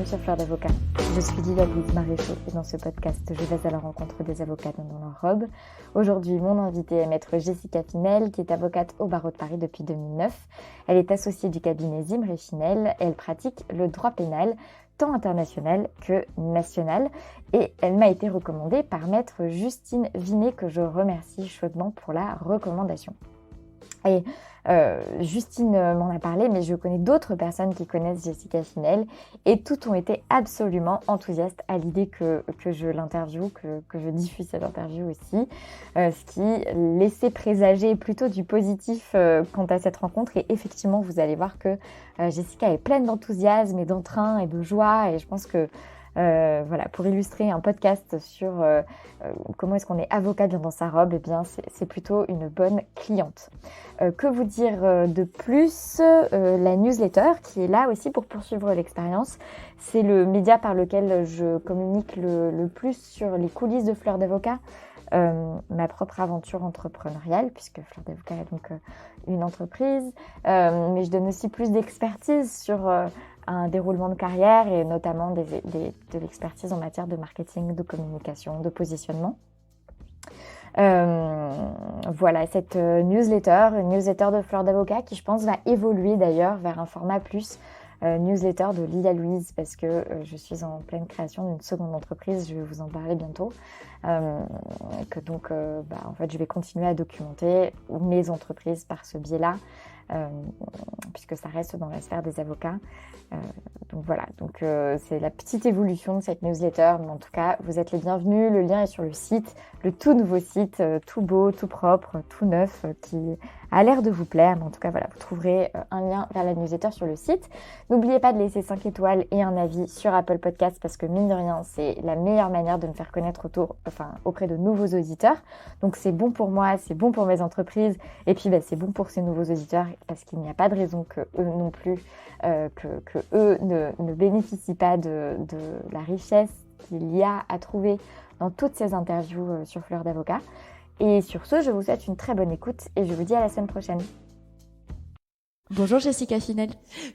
sur Fleur d'Avocat. Je suis Lila-Louise Maréchaux et dans ce podcast, je vais à la rencontre des avocats dans leur robe. Aujourd'hui, mon invitée est maître Jessica Finel, qui est avocate au barreau de Paris depuis 2009. Elle est associée du cabinet Zimri Finel et elle pratique le droit pénal, tant international que national. Et elle m'a été recommandée par maître Justine Vinet, que je remercie chaudement pour la recommandation. Et Justine m'en a parlé, mais je connais d'autres personnes qui connaissent Jessica Finel et toutes ont été absolument enthousiastes à l'idée que je l'interviewe, que je diffuse cette interview aussi, ce qui laissait présager plutôt du positif quant à cette rencontre. Et effectivement, vous allez voir que Jessica est pleine d'enthousiasme et d'entrain et de joie, et je pense que voilà, pour illustrer un podcast sur comment est-ce qu'on est avocat bien dans sa robe, eh bien c'est plutôt une bonne cliente. Que vous dire de plus, la newsletter qui est là aussi pour poursuivre l'expérience, c'est le média par lequel je communique le plus sur les coulisses de Fleur d'Avocat, ma propre aventure entrepreneuriale, puisque Fleur d'Avocat est donc une entreprise, mais je donne aussi plus d'expertise sur un déroulement de carrière et notamment de l'expertise en matière de marketing, de communication, de positionnement. Voilà, cette newsletter, une newsletter de Fleur d'Avocat qui, je pense, va évoluer d'ailleurs vers un format plus newsletter de Lila-Louise, parce que je suis en pleine création d'une seconde entreprise, je vais vous en parler bientôt. En fait, je vais continuer à documenter mes entreprises par ce biais-là, puisque ça reste dans la sphère des avocats. Donc voilà, c'est la petite évolution de cette newsletter, mais en tout cas, vous êtes les bienvenus. Le lien est sur le site, le tout nouveau site, tout beau, tout propre, tout neuf, qui a l'air de vous plaire. Mais en tout cas, voilà, vous trouverez un lien vers la newsletter sur le site. N'oubliez pas de laisser 5 étoiles et un avis sur Apple Podcasts, parce que mine de rien, c'est la meilleure manière de me faire connaître auprès de nouveaux auditeurs. Donc c'est bon pour moi, c'est bon pour mes entreprises, et puis c'est bon pour ces nouveaux auditeurs, parce qu'il n'y a pas de raison que eux non plus, que eux ne bénéficient pas de la richesse qu'il y a à trouver dans toutes ces interviews sur Fleur d'Avocat. Et sur ce, je vous souhaite une très bonne écoute et je vous dis à la semaine prochaine. Bonjour Jessica Finel.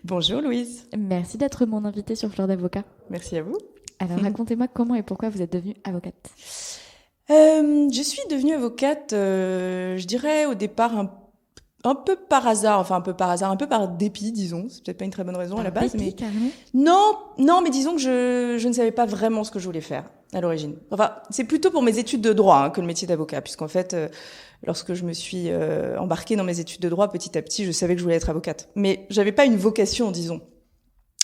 Bonjour Louise. Merci d'être mon invitée sur Fleur d'Avocat. Merci à vous. Alors racontez-moi comment et pourquoi vous êtes devenue avocate. Je suis devenue avocate, je dirais au départ un peu par hasard, un peu par dépit, disons. C'est peut-être pas une très bonne raison à la base, mais carrément. Non, mais disons que je ne savais pas vraiment ce que je voulais faire à l'origine. Enfin, c'est plutôt pour mes études de droit que le métier d'avocat, puisqu'en fait, lorsque je me suis embarquée dans mes études de droit, petit à petit, je savais que je voulais être avocate. Mais j'avais pas une vocation, disons,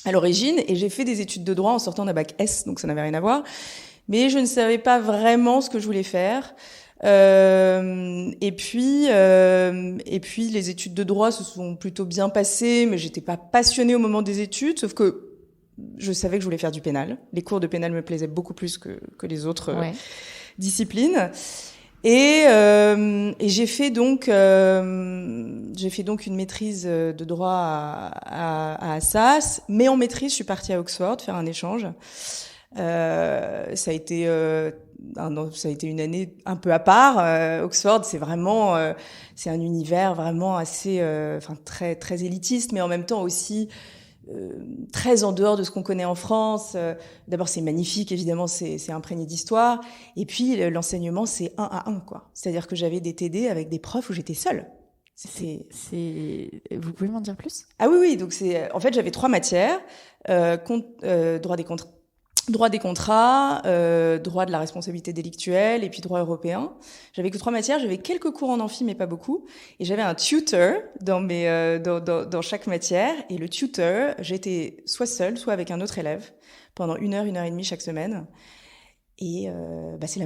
à l'origine, et j'ai fait des études de droit en sortant d'un bac S, donc ça n'avait rien à voir. Mais je ne savais pas vraiment ce que je voulais faire. Et puis les études de droit se sont plutôt bien passées, mais j'étais pas passionnée au moment des études, sauf que je savais que je voulais faire du pénal. Les cours de pénal me plaisaient beaucoup plus que les autres disciplines. Et j'ai fait donc une maîtrise de droit à Assas, mais en maîtrise, je suis partie à Oxford faire un échange. Ça a été une année un peu à part. Oxford, c'est vraiment, c'est un univers vraiment assez, très très élitiste, mais en même temps aussi très en dehors de ce qu'on connaît en France. D'abord, c'est magnifique, évidemment, c'est imprégné d'histoire. Et puis l'enseignement, c'est 1 à 1, quoi. C'est-à-dire que j'avais des TD avec des profs où j'étais seule. Vous pouvez m'en dire plus ? Ah oui. Donc en fait, j'avais 3 matières droit des contrats, droit de la responsabilité délictuelle et puis droit européen. J'avais que 3 matières, j'avais quelques cours en amphi mais pas beaucoup, et j'avais un tutor dans chaque matière, et le tutor, j'étais soit seule, soit avec un autre élève pendant 1 heure et demie chaque semaine. Et c'est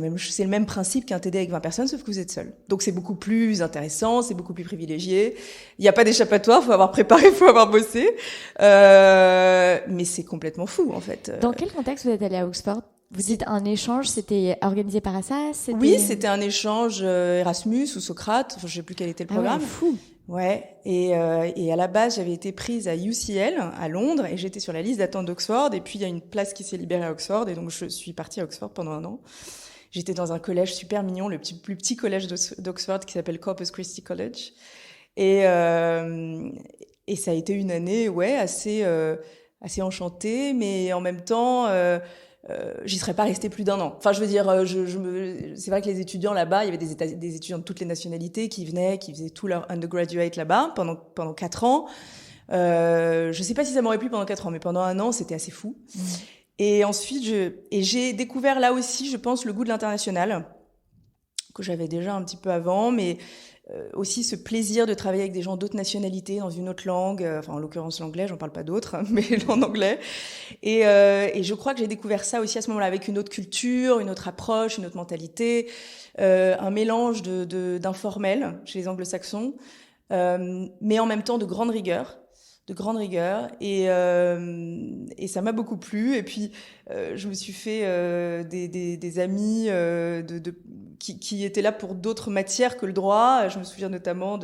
le même principe qu'un TD avec 20 personnes, sauf que vous êtes seul. Donc c'est beaucoup plus intéressant, c'est beaucoup plus privilégié. Il n'y a pas d'échappatoire, faut avoir préparé, faut avoir bossé. Mais c'est complètement fou, en fait. Dans quel contexte vous êtes allé à Oxford ? Vous dites un échange, c'était organisé par Assas ? Oui, c'était un échange Erasmus ou Socrate, enfin, je sais plus quel était le programme. Ah ouais, fou. Ouais, et à la base, j'avais été prise à UCL, à Londres, et j'étais sur la liste d'attente d'Oxford, et puis il y a une place qui s'est libérée à Oxford, et donc je suis partie à Oxford pendant 1 an. J'étais dans un collège super mignon, le plus petit collège d'Oxford qui s'appelle Corpus Christi College, et ça a été une année, assez assez enchantée, mais en même temps, j'y serais pas restée plus d'un an. Enfin, je veux dire, c'est vrai que les étudiants là-bas, il y avait des étudiants de toutes les nationalités qui venaient, qui faisaient tout leur undergraduate là-bas pendant 4 ans. Je sais pas si ça m'aurait plu pendant 4 ans, mais pendant un an, c'était assez fou. Et ensuite, j'ai découvert là aussi, je pense, le goût de l'international, que j'avais déjà un petit peu avant, mais aussi ce plaisir de travailler avec des gens d'autres nationalités dans une autre langue, enfin en l'occurrence l'anglais, j'en parle pas d'autres, mais en anglais. Et je crois que j'ai découvert ça aussi à ce moment-là, avec une autre culture, une autre approche, une autre mentalité, un mélange d'informel chez les anglo-saxons, mais en même temps de grande rigueur. Et ça m'a beaucoup plu. Et puis je me suis fait des amis qui étaient là pour d'autres matières que le droit. Je me souviens notamment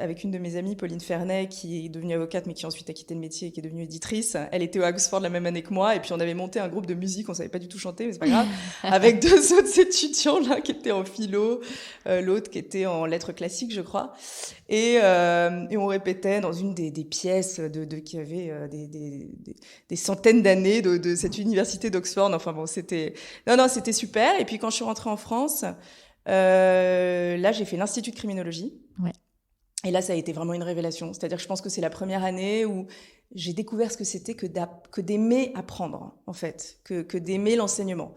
avec une de mes amies, Pauline Ferney, qui est devenue avocate mais qui ensuite a quitté le métier et qui est devenue éditrice. Elle était à Oxford la même année que moi, et puis on avait monté un groupe de musique. On savait pas du tout chanter, mais c'est pas grave, avec 2 autres étudiants là qui étaient en philo, l'autre qui était en lettres classiques, je crois. Et on répétait dans une des pièces qui avait des centaines d'années de cette université d'Oxford. Enfin bon, c'était super. Et puis quand je suis rentrée en France, là j'ai fait l'Institut de criminologie. Ouais. Et là ça a été vraiment une révélation. C'est-à-dire que je pense que c'est la première année où j'ai découvert ce que c'était que d'aimer apprendre, en fait, que d'aimer l'enseignement.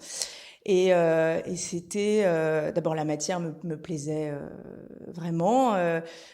Et c'était d'abord la matière me plaisait vraiment.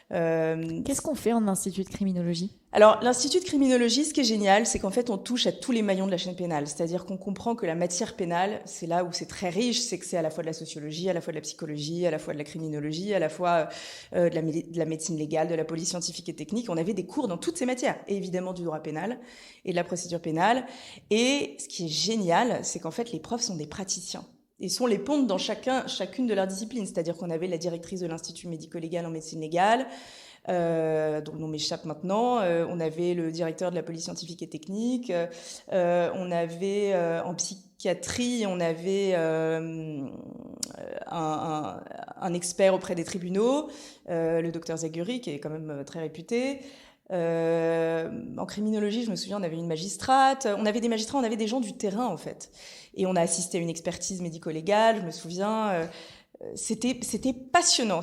Qu'est-ce qu'on fait en institut de criminologie ? Alors, l'Institut de criminologie, ce qui est génial, c'est qu'en fait, on touche à tous les maillons de la chaîne pénale. C'est-à-dire qu'on comprend que la matière pénale, c'est là où c'est très riche, c'est que c'est à la fois de la sociologie, à la fois de la psychologie, à la fois de la criminologie, à la fois de la médecine légale, de la police scientifique et technique. On avait des cours dans toutes ces matières, et évidemment du droit pénal et de la procédure pénale. Et ce qui est génial, c'est qu'en fait, les profs sont des praticiens. Et sont les pontes dans chacune de leurs disciplines. C'est-à-dire qu'on avait la directrice de l'Institut médico-légal en médecine légale, dont le nom m'échappe maintenant. On avait le directeur de la police scientifique et technique. On avait en psychiatrie, on avait un expert auprès des tribunaux, le docteur Zaguri, qui est quand même très réputé. En criminologie, je me souviens, on avait une magistrate. On avait des magistrats, on avait des gens du terrain, en fait. Et on a assisté à une expertise médico-légale, je me souviens. C'était passionnant.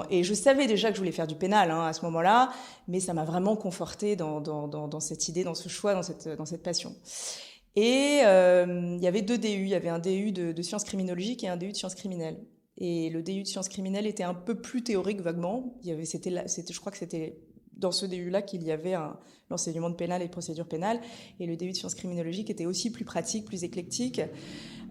Et je savais déjà que je voulais faire du pénal à ce moment-là, mais ça m'a vraiment confortée dans cette idée, dans ce choix, dans cette passion. Et il y avait 2 DU. Il y avait un DU de sciences criminologiques et un DU de sciences criminelles. Et le DU de sciences criminelles était un peu plus théorique vaguement. Je crois que c'était dans ce DU-là qu'il y avait l'enseignement de pénal et de procédure pénale. Et le DU de sciences criminologiques était aussi plus pratique, plus éclectique.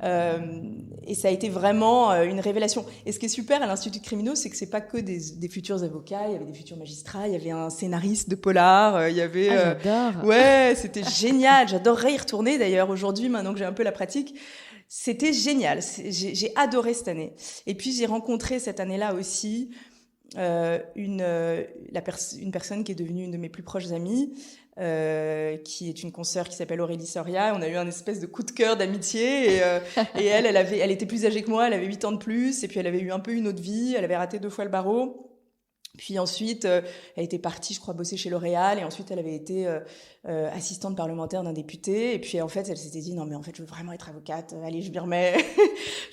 Et ça a été vraiment une révélation. Et ce qui est super à l'Institut de Criminaux, c'est que c'est pas que des futurs avocats, il y avait des futurs magistrats, il y avait un scénariste de polar, il y avait... j'adore. Ouais, c'était génial. J'adorerais y retourner d'ailleurs aujourd'hui, maintenant que j'ai un peu la pratique. C'était génial. J'ai adoré cette année. Et puis j'ai rencontré cette année-là aussi une personne qui est devenue une de mes plus proches amies, qui est une consoeur qui s'appelle Aurélie Soria. On a eu un espèce de coup de cœur d'amitié et elle était plus âgée que moi, elle avait 8 ans de plus, et puis elle avait eu un peu une autre vie, elle avait raté 2 fois le barreau. Puis ensuite, elle était partie, je crois, bosser chez L'Oréal, et ensuite elle avait été assistante parlementaire d'un député. Et puis en fait, elle s'était dit non mais en fait je veux vraiment être avocate. Allez, je m'y remets.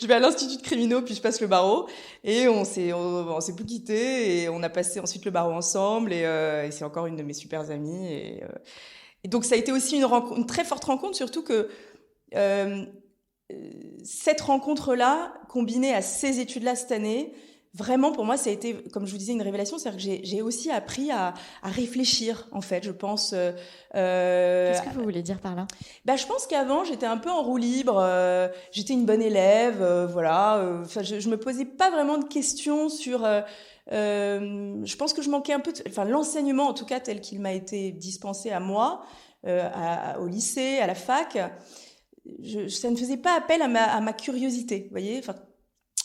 Je vais à l'Institut de criminaux, puis je passe le barreau. Et on s'est plus quittés, et on a passé ensuite le barreau ensemble. Et c'est encore une de mes super amies. Et donc ça a été aussi une très forte rencontre, surtout que cette rencontre-là, combinée à ces études-là cette année. Vraiment, pour moi, ça a été, comme je vous disais, une révélation. C'est-à-dire que j'ai aussi appris à réfléchir, en fait, je pense. Qu'est-ce que vous voulez dire par là ? Je pense qu'avant, j'étais un peu en roue libre. J'étais une bonne élève, voilà. Je me posais pas vraiment de questions sur... je pense que je manquais un peu... l'enseignement, en tout cas, tel qu'il m'a été dispensé à moi, au lycée, à la fac, ça ne faisait pas appel à ma curiosité, vous voyez.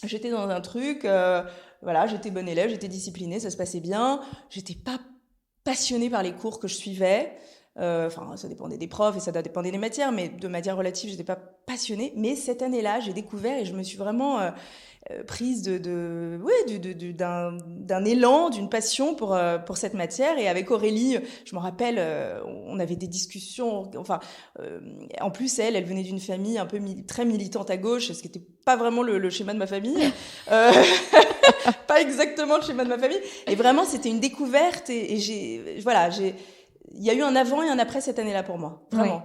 J'étais dans un truc, voilà, j'étais bonne élève, j'étais disciplinée, ça se passait bien. J'étais pas passionnée par les cours que je suivais. Enfin, ça dépendait des profs et ça dépendait des matières, mais de matière relative, j'étais pas passionnée. Mais cette année-là, j'ai découvert et je me suis vraiment prise d'un élan, d'une passion pour cette matière. Et avec Aurélie, je me rappelle, on avait des discussions. Enfin, en plus, elle venait d'une famille un peu très militante à gauche, ce qui n'était pas vraiment le schéma de ma famille. Pas exactement le schéma de ma famille. Et vraiment, c'était une découverte. Et il y a eu un avant et un après cette année-là pour moi, vraiment.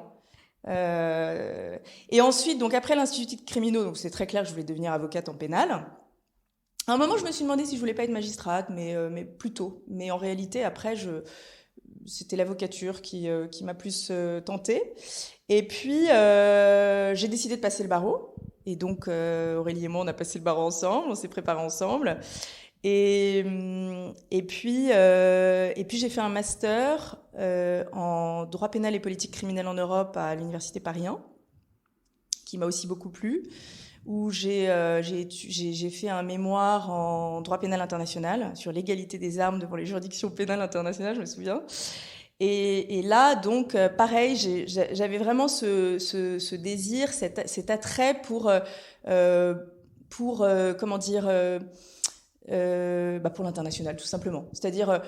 Oui. Et ensuite, donc après l'Institut de criminaux, donc c'est très clair que je voulais devenir avocate en pénal. À un moment, je me suis demandé si je voulais pas être magistrate, mais plus tôt. Mais en réalité, après, c'était l'avocature qui m'a plus tentée. Et puis, j'ai décidé de passer le barreau. Et donc, Aurélie et moi, on a passé le barreau ensemble, on s'est préparés ensemble. Et puis j'ai fait un master en droit pénal et politique criminelle en Europe à l'université Paris 1, qui m'a aussi beaucoup plu, où j'ai fait un mémoire en droit pénal international sur l'égalité des armes devant les juridictions pénales internationales, je me souviens. Et là, donc, pareil, j'avais vraiment ce désir, cet attrait pour comment dire. Pour l'international, tout simplement. C'est-à-dire,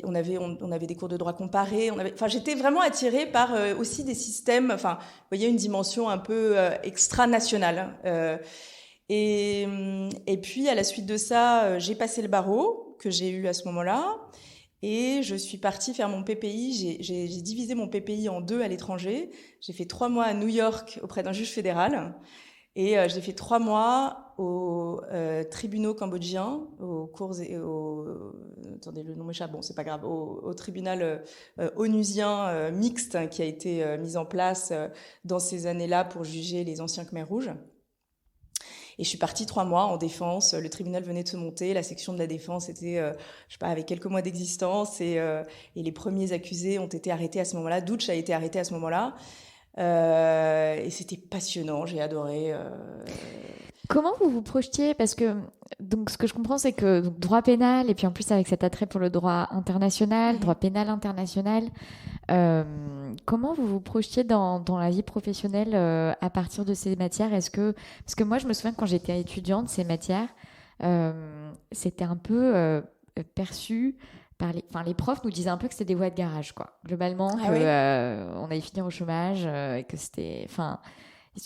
on avait des cours de droit comparé. J'étais vraiment attirée par aussi des systèmes. Enfin, vous voyez, une dimension un peu extra-nationale. Et puis, à la suite de ça, j'ai passé le barreau que j'ai eu à ce moment-là, et je suis partie faire mon PPI. J'ai divisé mon PPI en 2 à l'étranger. J'ai fait 3 mois à New York auprès d'un juge fédéral. Et j'ai fait 3 mois aux tribunaux cambodgiens, attendez, le nom m'échappe, bon, c'est pas grave, au tribunal onusien mixte qui a été mis en place dans ces années-là pour juger les anciens Khmers rouges. Et je suis partie 3 mois en défense. Le tribunal venait de se monter, la section de la défense était, je sais pas, avec quelques mois d'existence, et les premiers accusés ont été arrêtés à ce moment-là. Doutch a été arrêté à ce moment-là. Et c'était passionnant, j'ai adoré. Comment vous vous projetiez? Parce que donc ce que je comprends, c'est que donc, droit pénal, et puis en plus avec cet attrait pour le droit international, droit pénal international, comment vous vous projetiez dans la vie professionnelle à partir de ces matières? Parce que moi, je me souviens que quand j'étais étudiante, ces matières, c'était un peu perçu par les profs nous disaient un peu que c'était des voies de garage, quoi. Globalement, on allait finir au chômage, et que c'était,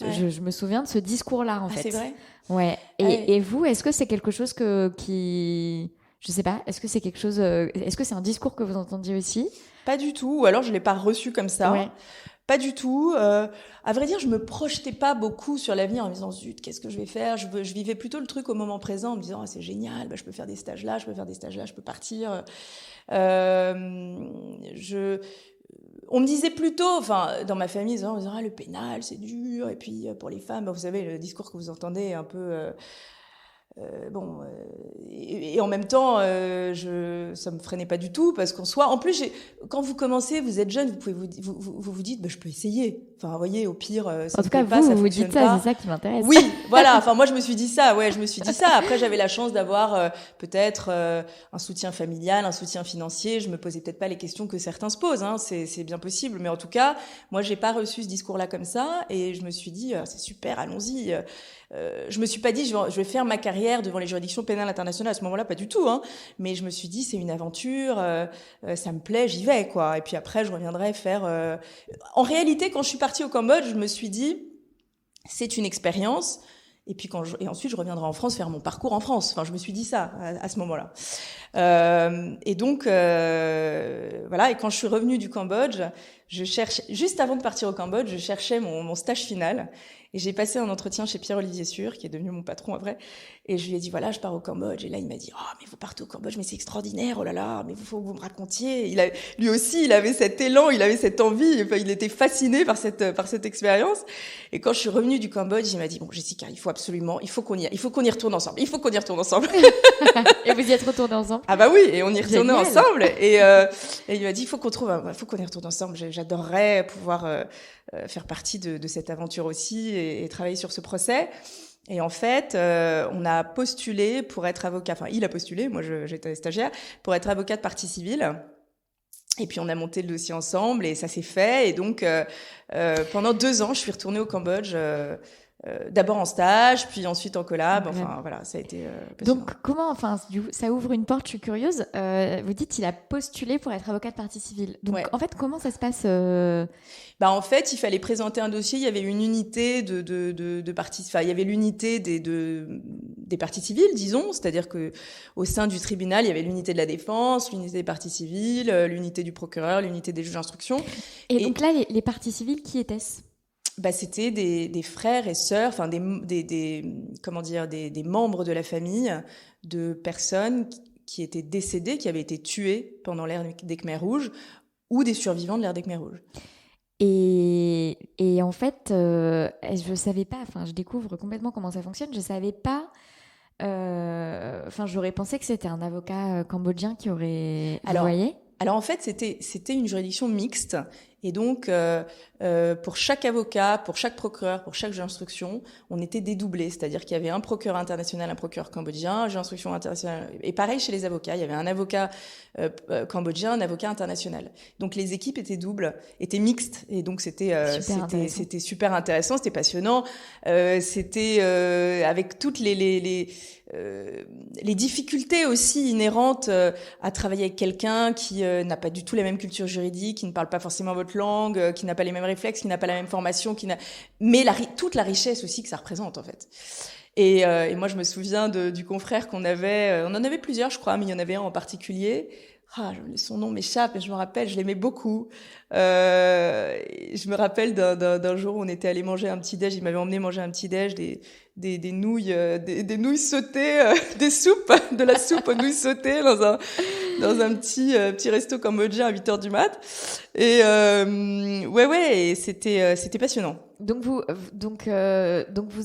je me souviens de ce discours-là, en fait. C'est vrai. Ouais. Et vous, est-ce que c'est quelque chose je sais pas, est-ce que c'est quelque chose, est-ce que c'est un discours que vous entendiez aussi? Pas du tout, ou alors je l'ai pas reçu comme ça. Ouais. Pas du tout. À vrai dire, je me projetais pas beaucoup sur l'avenir en me disant zut, qu'est-ce que je vais faire? Je vivais plutôt le truc au moment présent en me disant c'est génial, je peux faire des stages là, je peux faire des stages là, je peux partir. On me disait plutôt, dans ma famille, on me disait le pénal c'est dur, et puis pour les femmes, vous savez, le discours que vous entendez un peu. Et en même temps, ça me freinait pas du tout, parce qu'en soi, en plus, quand vous commencez, vous êtes jeune, vous pouvez vous dites, je peux essayer. Enfin, vous voyez, au pire, ça en tout cas, vous dites ça, c'est ça qui m'intéresse. Oui, voilà. Enfin, moi, je me suis dit ça. Ouais, je me suis dit ça. Après, j'avais la chance d'avoir peut-être un soutien familial, un soutien financier. Je me posais peut-être pas les questions que certains se posent. Hein. C'est bien possible, mais en tout cas, moi, j'ai pas reçu ce discours-là comme ça, et je me suis dit, c'est super, allons-y. Je me suis pas dit, je vais faire ma carrière devant les juridictions pénales internationales. À ce moment-là, pas du tout. Hein. Mais je me suis dit, c'est une aventure, ça me plaît, j'y vais, quoi. Et puis après, je reviendrai faire. En réalité, quand je suis partie au Cambodge, je me suis dit, c'est une expérience. Et puis ensuite, je reviendrai en France faire mon parcours en France. Enfin, je me suis dit ça à ce moment-là. Et donc, voilà. Et quand je suis revenue du Cambodge, juste avant de partir au Cambodge, je cherchais mon stage final. Et j'ai passé un entretien chez Pierre-Olivier Sûr, qui est devenu mon patron après. Et je lui ai dit, voilà, je pars au Cambodge. Et là, il m'a dit, mais vous partez au Cambodge, mais c'est extraordinaire, oh là là, mais faut que vous me racontiez. Lui aussi, il avait cet élan, il avait cette envie. Enfin, il était fasciné par cette expérience. Et quand je suis revenue du Cambodge, il m'a dit, bon, Jessica, il faut qu'on y retourne ensemble. Et vous y êtes retournés ensemble? Ah bah oui, et on y retournait ensemble. Et il m'a dit, il faut qu'on y retourne ensemble. J'adorerais pouvoir faire partie de cette aventure aussi, et travailler sur ce procès. Et en fait, on a postulé pour être avocat. Enfin, il a postulé, moi j'étais stagiaire, pour être avocat de partie civile. Et puis on a monté le dossier ensemble et ça s'est fait. Et donc pendant 2 ans, je suis retournée au Cambodge. D'abord en stage, puis ensuite en collab. Enfin, voilà, ça a été passionnant. Donc, comment, enfin, ça ouvre une porte, je suis curieuse. Vous dites qu'il a postulé pour être avocat de partie civile. Donc, Ouais. en fait, comment ça se passe En fait, il fallait présenter un dossier. Il y avait une unité de parties. Enfin, il y avait l'unité des parties civiles, disons. C'est-à-dire que au sein du tribunal, il y avait l'unité de la défense, l'unité des parties civiles, l'unité du procureur, l'unité des juges d'instruction. Et donc là, les parties civiles, qui étaient-ce? C'était des frères et sœurs, enfin des membres de la famille de personnes qui étaient décédées, qui avaient été tuées pendant l'ère des Khmers rouges ou des survivants de l'ère des Khmers rouges. Et en fait, je savais pas, enfin, je découvre complètement comment ça fonctionne. Je savais pas, enfin, j'aurais pensé que c'était un avocat cambodgien qui aurait. Vous voyez ? Alors en fait, c'était une juridiction mixte. Et donc, pour chaque avocat, pour chaque procureur, pour chaque juge d'instruction, on était dédoublés. C'est-à-dire qu'il y avait un procureur international, un procureur cambodgien, un juge d'instruction international. Et pareil chez les avocats, il y avait un avocat cambodgien, un avocat international. Donc les équipes étaient doubles, étaient mixtes. Et donc c'était super intéressant, c'était passionnant. C'était avec toutes les difficultés aussi inhérentes à travailler avec quelqu'un qui n'a pas du tout la même culture juridique, qui ne parle pas forcément votre langue, qui n'a pas les mêmes réflexes, qui n'a pas la même formation, mais toute la richesse aussi que ça représente en fait. Et moi je me souviens du confrère qu'on avait, on en avait plusieurs je crois, mais il y en avait un en particulier. Son nom m'échappe, mais je me rappelle, je l'aimais beaucoup. Je me rappelle d'un jour où on était allé manger un petit déj, il m'avait emmené manger un petit déj, des nouilles, des nouilles sautées, des soupes, de la soupe aux nouilles sautées dans un petit resto cambodgien à 8h du mat. Et et c'était passionnant. Donc vous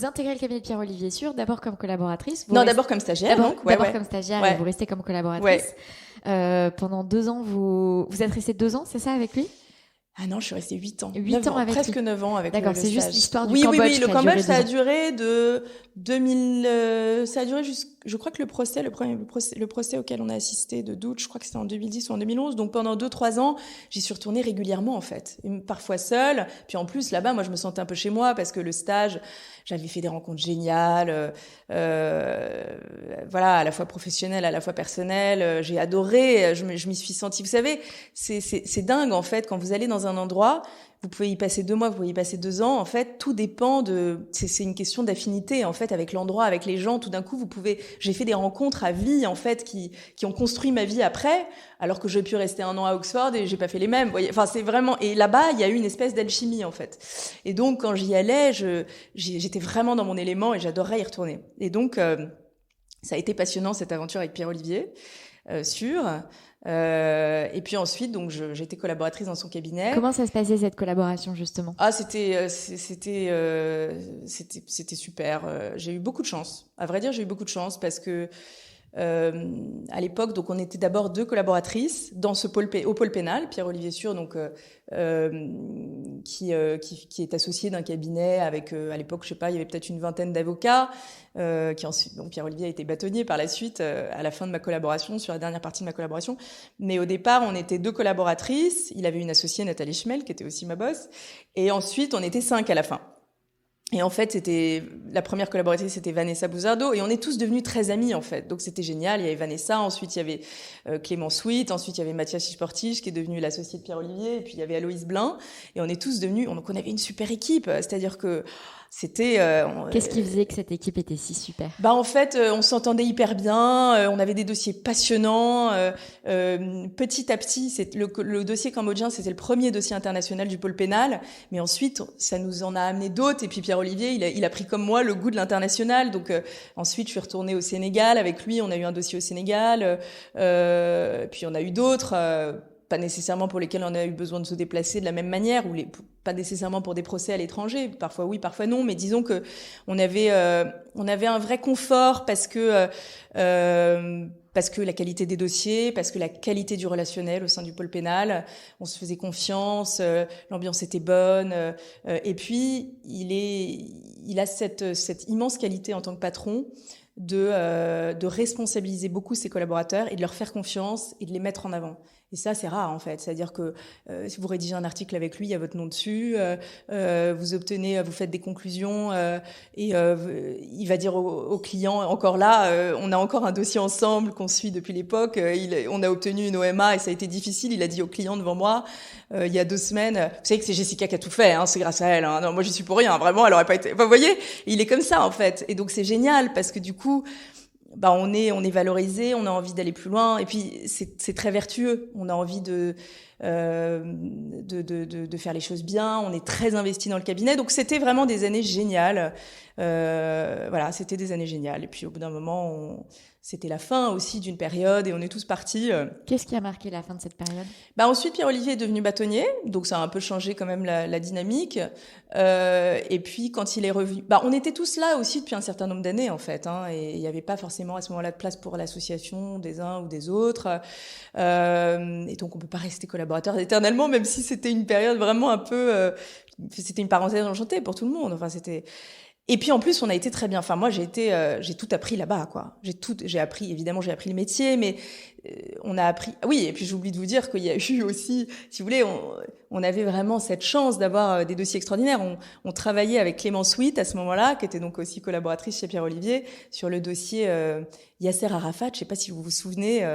intégrez le cabinet de Pierre-Olivier Sûr, d'abord comme collaboratrice. D'abord comme stagiaire. D'abord comme stagiaire et vous restez comme collaboratrice. Ouais. Pendant 2 ans, vous êtes restée 2 ans, c'est ça, avec lui? Ah non, je suis restée 8 ans. 8 ans avec presque lui. 9 ans avec lui. D'accord, c'est juste l'histoire du Cambodge. Oui, le Cambodge, ça a duré de 2000, ça a duré je crois que le procès auquel on a assisté de Doutch, je crois que c'était en 2010 ou en 2011. Donc pendant 2-3 ans, j'y suis retournée régulièrement en fait. Et parfois seule. Puis en plus, là-bas, moi, je me sentais un peu chez moi parce que le stage, j'avais fait des rencontres géniales, voilà, à la fois professionnelles, à la fois personnelles. J'ai adoré, je m'y suis sentie. Vous savez, c'est dingue en fait quand vous allez dans un endroit. Vous pouvez y passer 2 mois, vous pouvez y passer 2 ans. En fait, tout dépend c'est une question d'affinité, en fait, avec l'endroit, avec les gens. Tout d'un coup, j'ai fait des rencontres à vie, en fait, qui ont construit ma vie après, alors que j'ai pu rester 1 an à Oxford et j'ai pas fait les mêmes. Vous voyez, enfin, c'est vraiment, et là-bas, il y a eu une espèce d'alchimie, en fait. Et donc, quand j'y allais, j'étais vraiment dans mon élément et j'adorais y retourner. Et donc, ça a été passionnant, cette aventure avec Pierre-Olivier, Sûr. Et puis ensuite, donc j'étais collaboratrice dans son cabinet. Comment ça se passait cette collaboration justement? C'était super. J'ai eu beaucoup de chance. À vrai dire, j'ai eu beaucoup de chance parce que à l'époque, donc on était d'abord 2 collaboratrices dans au pôle pénal. Pierre-Olivier Sûr, donc qui est associé d'un cabinet avec à l'époque, je sais pas, il y avait peut-être une vingtaine d'avocats. Qui ensuite, donc Pierre-Olivier a été bâtonnier par la suite à la fin de ma collaboration, sur la dernière partie de ma collaboration. Mais au départ, on était 2 collaboratrices. Il avait une associée, Nathalie Schmel, qui était aussi ma boss. Et ensuite, on était 5 à la fin. Et en fait, la première collaboratrice, c'était Vanessa Bouzardo, et on est tous devenus très amis, en fait. Donc c'était génial. Il y avait Vanessa, ensuite il y avait Clément Sweet, ensuite il y avait Mathias Chichportige, qui est devenu l'associé de Pierre-Olivier, et puis il y avait Aloïse Blin. Et on est tous devenus, donc on avait une super équipe. C'est-à-dire que c'était... Qu'est-ce qui faisait que cette équipe était si super? En fait, on s'entendait hyper bien, on avait des dossiers passionnants. Petit à petit, le dossier cambodgien, c'était le premier dossier international du pôle pénal. Mais ensuite, ça nous en a amené d'autres. Et puis Pierre-Olivier, il a pris comme moi le goût de l'international. Donc ensuite, je suis retournée au Sénégal. Avec lui, on a eu un dossier au Sénégal. Puis on a eu d'autres... pas nécessairement pour lesquels on a eu besoin de se déplacer de la même manière, ou pas nécessairement pour des procès à l'étranger, parfois oui, parfois non, mais disons que on avait un vrai confort parce que la qualité des dossiers, parce que la qualité du relationnel au sein du pôle pénal, on se faisait confiance, l'ambiance était bonne, et puis il a cette immense qualité en tant que patron de responsabiliser beaucoup ses collaborateurs et de leur faire confiance et de les mettre en avant. Et ça, c'est rare, en fait. C'est-à-dire que si vous rédigez un article avec lui, il y a votre nom dessus, vous faites des conclusions, et il va dire au client, encore là, on a encore un dossier ensemble qu'on suit depuis l'époque, on a obtenu une OMA et ça a été difficile, il a dit au client devant moi, il y a 2 semaines, vous savez que c'est Jessica qui a tout fait, hein, c'est grâce à elle, hein, non, moi j'y suis pour rien, vraiment, elle aurait pas été... Enfin, vous voyez, il est comme ça, en fait. Et donc c'est génial, parce que du coup, on est valorisé, on a envie d'aller plus loin, et puis c'est très vertueux. On a envie de faire les choses bien. On est très investi dans le cabinet, donc c'était vraiment des années géniales. Voilà, c'était des années géniales. Et puis au bout d'un moment, c'était la fin aussi d'une période et on est tous partis. Qu'est-ce qui a marqué la fin de cette période ? Ensuite, Pierre-Olivier est devenu bâtonnier, donc ça a un peu changé quand même la dynamique. Et puis quand il est revenu, on était tous là aussi depuis un certain nombre d'années en fait, hein, et il n'y avait pas forcément à ce moment-là de place pour l'association des uns ou des autres. Et donc on peut pas rester collaborateur éternellement, même si c'était une période vraiment un peu, c'était une parenthèse enchantée pour tout le monde. Enfin c'était. Et puis en plus, on a été très bien. Enfin moi, j'ai tout appris là-bas, quoi. J'ai appris le métier, mais on a appris. Oui, et puis j'oublie de vous dire qu'il y a eu aussi, si vous voulez, on avait vraiment cette chance d'avoir des dossiers extraordinaires. On travaillait avec Clémence Witt à ce moment-là, qui était donc aussi collaboratrice chez Pierre-Olivier, sur le dossier Yasser Arafat. Je sais pas si vous vous souvenez,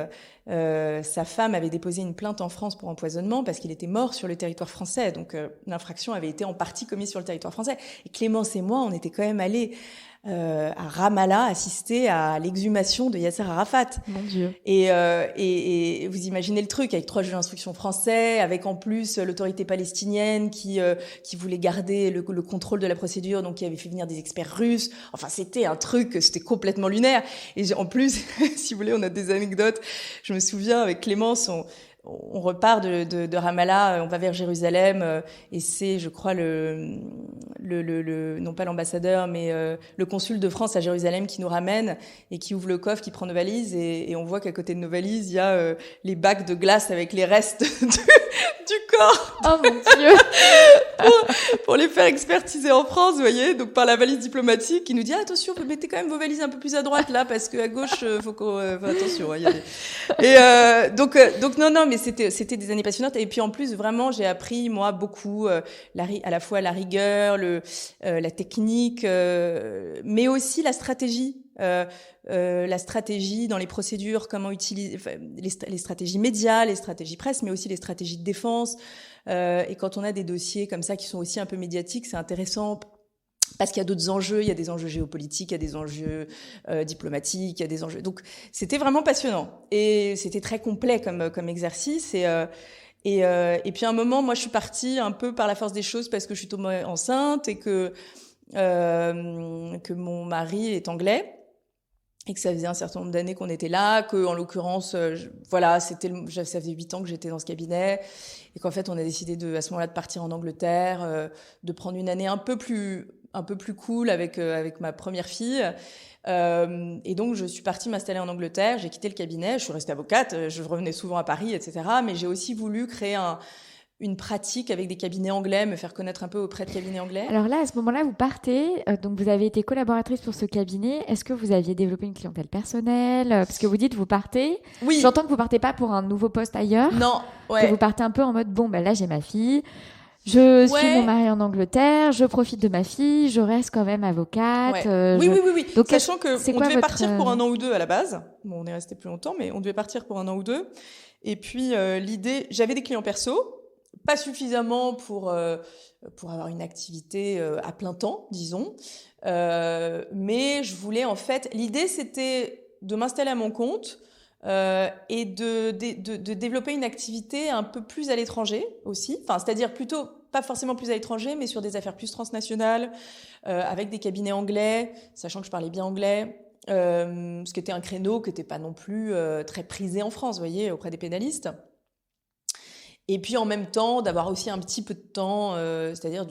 sa femme avait déposé une plainte en France pour empoisonnement parce qu'il était mort sur le territoire français. Donc l'infraction avait été en partie commise sur le territoire français. Et Clémence et moi, on était quand même allés à Ramallah assister à l'exhumation de Yasser Arafat. Mon Dieu. Et vous imaginez le truc, avec 3 juges d'instruction français, avec en plus l'autorité palestinienne qui voulait garder le contrôle de la procédure, donc qui avait fait venir des experts russes. Enfin, c'était un truc, c'était complètement lunaire. Et en plus, si vous voulez, on a des anecdotes. Je me souviens, avec Clémence, on repart de Ramallah, on va vers Jérusalem, et c'est, je crois, non pas l'ambassadeur, mais le consul de France à Jérusalem qui nous ramène et qui ouvre le coffre, qui prend nos valises, et on voit qu'à côté de nos valises, il y a les bacs de glace avec les restes du corps. Oh mon Dieu. pour les faire expertiser en France, vous voyez, donc par la valise diplomatique, qui nous dit attention, vous mettez quand même vos valises un peu plus à droite là, parce que à gauche, faut qu'on attention. Y aller. Et donc non, mais c'était des années passionnantes. Et puis en plus, vraiment, j'ai appris moi beaucoup à la fois la rigueur, la technique, mais aussi la stratégie. La stratégie dans les procédures, comment utiliser les stratégies médias, les stratégies presse, mais aussi les stratégies de défense. Et quand on a des dossiers comme ça qui sont aussi un peu médiatiques, c'est intéressant parce qu'il y a d'autres enjeux, il y a des enjeux géopolitiques, il y a des enjeux diplomatiques, il y a des enjeux. Donc c'était vraiment passionnant et c'était très complet comme exercice. Et puis à un moment, moi je suis partie un peu par la force des choses parce que je suis tombée enceinte et que mon mari est anglais. Et que ça faisait un certain nombre d'années qu'on était là, que en l'occurrence, ça faisait 8 ans que j'étais dans ce cabinet, et qu'en fait on a décidé à ce moment-là de partir en Angleterre, de prendre une année un peu plus cool avec ma première fille. Et donc je suis partie m'installer en Angleterre, j'ai quitté le cabinet, je suis restée avocate, je revenais souvent à Paris, etc. Mais j'ai aussi voulu créer une pratique avec des cabinets anglais, me faire connaître un peu auprès de cabinets anglais. Alors là, à ce moment-là, vous partez, donc vous avez été collaboratrice pour ce cabinet. Est-ce que vous aviez développé une clientèle personnelle ? Parce que vous dites, vous partez. Oui. J'entends que vous partez pas pour un nouveau poste ailleurs. Non, ouais. Que vous partez un peu en mode, là, j'ai ma fille. Je suis mon mari en Angleterre, je profite de ma fille, je reste quand même avocate. Ouais. Oui. Donc, sachant qu'on devait partir pour 1 an ou 2 à la base. Bon, on est resté plus longtemps, mais on devait partir pour 1 an ou 2. Et puis, l'idée, j'avais des clients perso. Pas suffisamment pour avoir une activité à plein temps, disons. Mais je voulais en fait... L'idée, c'était de m'installer à mon compte et de développer une activité un peu plus à l'étranger aussi. Enfin, c'est-à-dire plutôt, pas forcément plus à l'étranger, mais sur des affaires plus transnationales, avec des cabinets anglais, sachant que je parlais bien anglais. Ce qui était un créneau qui n'était pas non plus très prisé en France, vous voyez, auprès des pénalistes. Et puis en même temps, d'avoir aussi un petit peu de temps, c'est-à-dire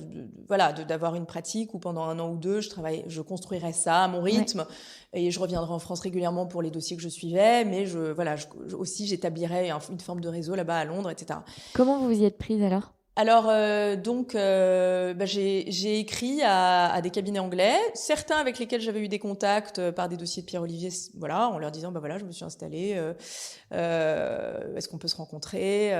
d'avoir une pratique où pendant 1 an ou 2, je construirais ça à mon rythme, et je reviendrai en France régulièrement pour les dossiers que je suivais, mais aussi j'établirais une forme de réseau là-bas à Londres, etc. Comment vous vous y êtes prise alors ? Alors j'ai écrit à des cabinets anglais, certains avec lesquels j'avais eu des contacts par des dossiers de Pierre-Olivier, voilà, en leur disant je me suis installée, est-ce qu'on peut se rencontrer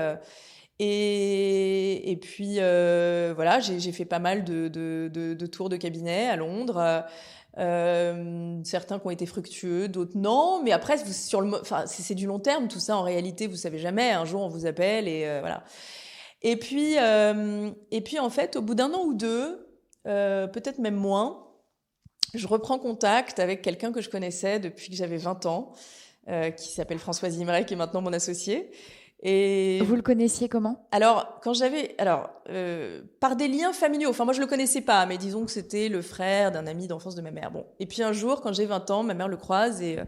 et puis j'ai fait pas mal de tours de cabinet à Londres. Certains qui ont été fructueux, d'autres non, mais après c'est du long terme tout ça, en réalité vous savez jamais, un jour on vous appelle et voilà. Et puis en fait, au bout d'1 an ou 2, peut-être même moins, je reprends contact avec quelqu'un que je connaissais depuis que j'avais 20 ans, qui s'appelle Françoise Imray, qui est maintenant mon associée. Et vous le connaissiez comment ? Alors, par des liens familiaux. Enfin, moi, je le connaissais pas, mais disons que c'était le frère d'un ami d'enfance de ma mère. Bon. Et puis un jour, quand j'ai 20 ans, ma mère le croise et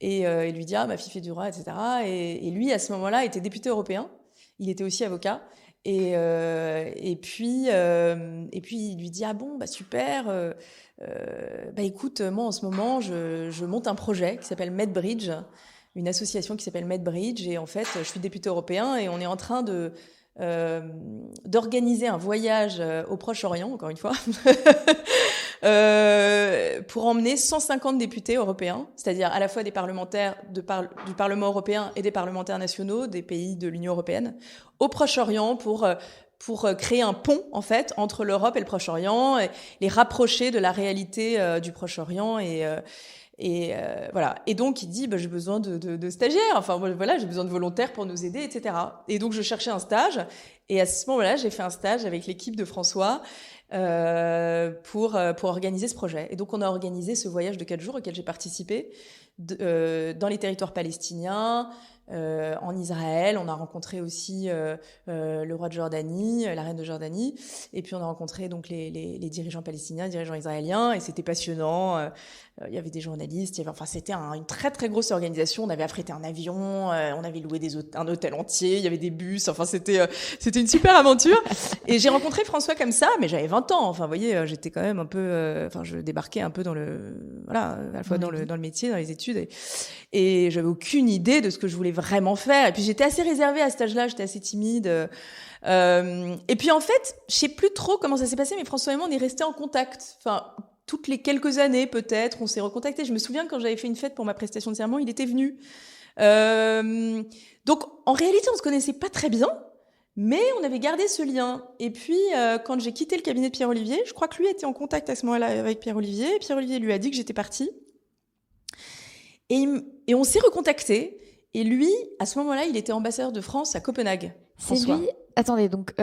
il lui dit ma fille fait du droit, etc. Et lui, à ce moment-là, était député européen. Il était aussi avocat. Et puis il lui dit super, écoute, moi en ce moment je monte un projet qui s'appelle MedBridge, une association qui s'appelle MedBridge, et en fait je suis député européen et on est en train d'organiser un voyage au Proche-Orient, encore une fois, pour emmener 150 députés européens, c'est-à-dire à la fois des parlementaires du Parlement européen et des parlementaires nationaux des pays de l'Union européenne, au Proche-Orient pour créer un pont, en fait, entre l'Europe et le Proche-Orient, et les rapprocher de la réalité du Proche-Orient voilà. Et donc, il dit, j'ai besoin de stagiaires. Enfin, voilà, j'ai besoin de volontaires pour nous aider, etc. Et donc, je cherchais un stage. Et à ce moment-là, j'ai fait un stage avec l'équipe de François pour organiser ce projet. Et donc, on a organisé ce voyage de 4 jours auquel j'ai participé dans les territoires palestiniens, en Israël. On a rencontré aussi le roi de Jordanie, la reine de Jordanie. Et puis, on a rencontré donc les dirigeants palestiniens, les dirigeants israéliens. Et c'était passionnant. Il y avait des journalistes. C'était une très, très grosse organisation. On avait affrété un avion. On avait loué un hôtel entier. Il y avait des bus. Enfin, c'était une super aventure. Et j'ai rencontré François comme ça, mais j'avais 20 ans. Enfin, vous voyez, j'étais quand même un peu... je débarquais un peu dans à la fois dans le métier, dans les études. Et j'avais aucune idée de ce que je voulais vraiment faire. Et puis, j'étais assez réservée à cet âge-là. J'étais assez timide. Et puis, en fait, je sais plus trop comment ça s'est passé, mais François et moi, on est restés en contact. Enfin, toutes les quelques années, peut-être, on s'est recontactés. Je me souviens que quand j'avais fait une fête pour ma prestation de serment, il était venu. Donc, en réalité, on se connaissait pas très bien, mais on avait gardé ce lien. Et puis, quand j'ai quitté le cabinet de Pierre-Olivier, je crois que lui était en contact à ce moment-là avec Pierre-Olivier. Pierre-Olivier lui a dit que j'étais partie. Et on s'est recontactés. Et lui, à ce moment-là, il était ambassadeur de France à Copenhague. François. C'est lui. Attendez, donc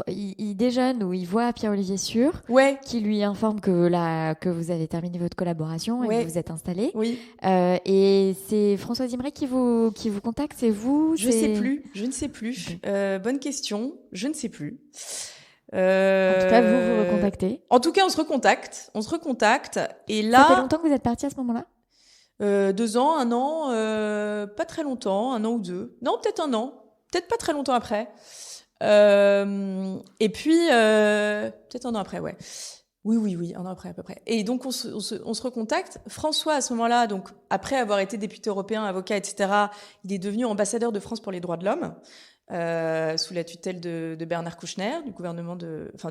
il déjeune ou il voit Pierre-Olivier Sûr, qui lui informe que vous avez terminé votre collaboration et que vous êtes installé. Oui. Et c'est Françoise Imray qui vous contacte, c'est vous? Je ne sais plus. Okay. Bonne question, je ne sais plus. En tout cas, vous recontactez. En tout cas, on se recontacte. Et là. Ça fait longtemps que vous êtes parti à ce moment-là? 2 ans, 1 an, pas très longtemps, 1 an ou 2. Non, peut-être 1 an. Peut-être pas très longtemps après. Et puis, peut-être 1 an après, ouais. Oui, 1 an après à peu près. Et donc, on se recontacte. François, à ce moment-là, donc après avoir été député européen, avocat, etc., il est devenu ambassadeur de France pour les droits de l'homme, sous la tutelle de Bernard Kouchner,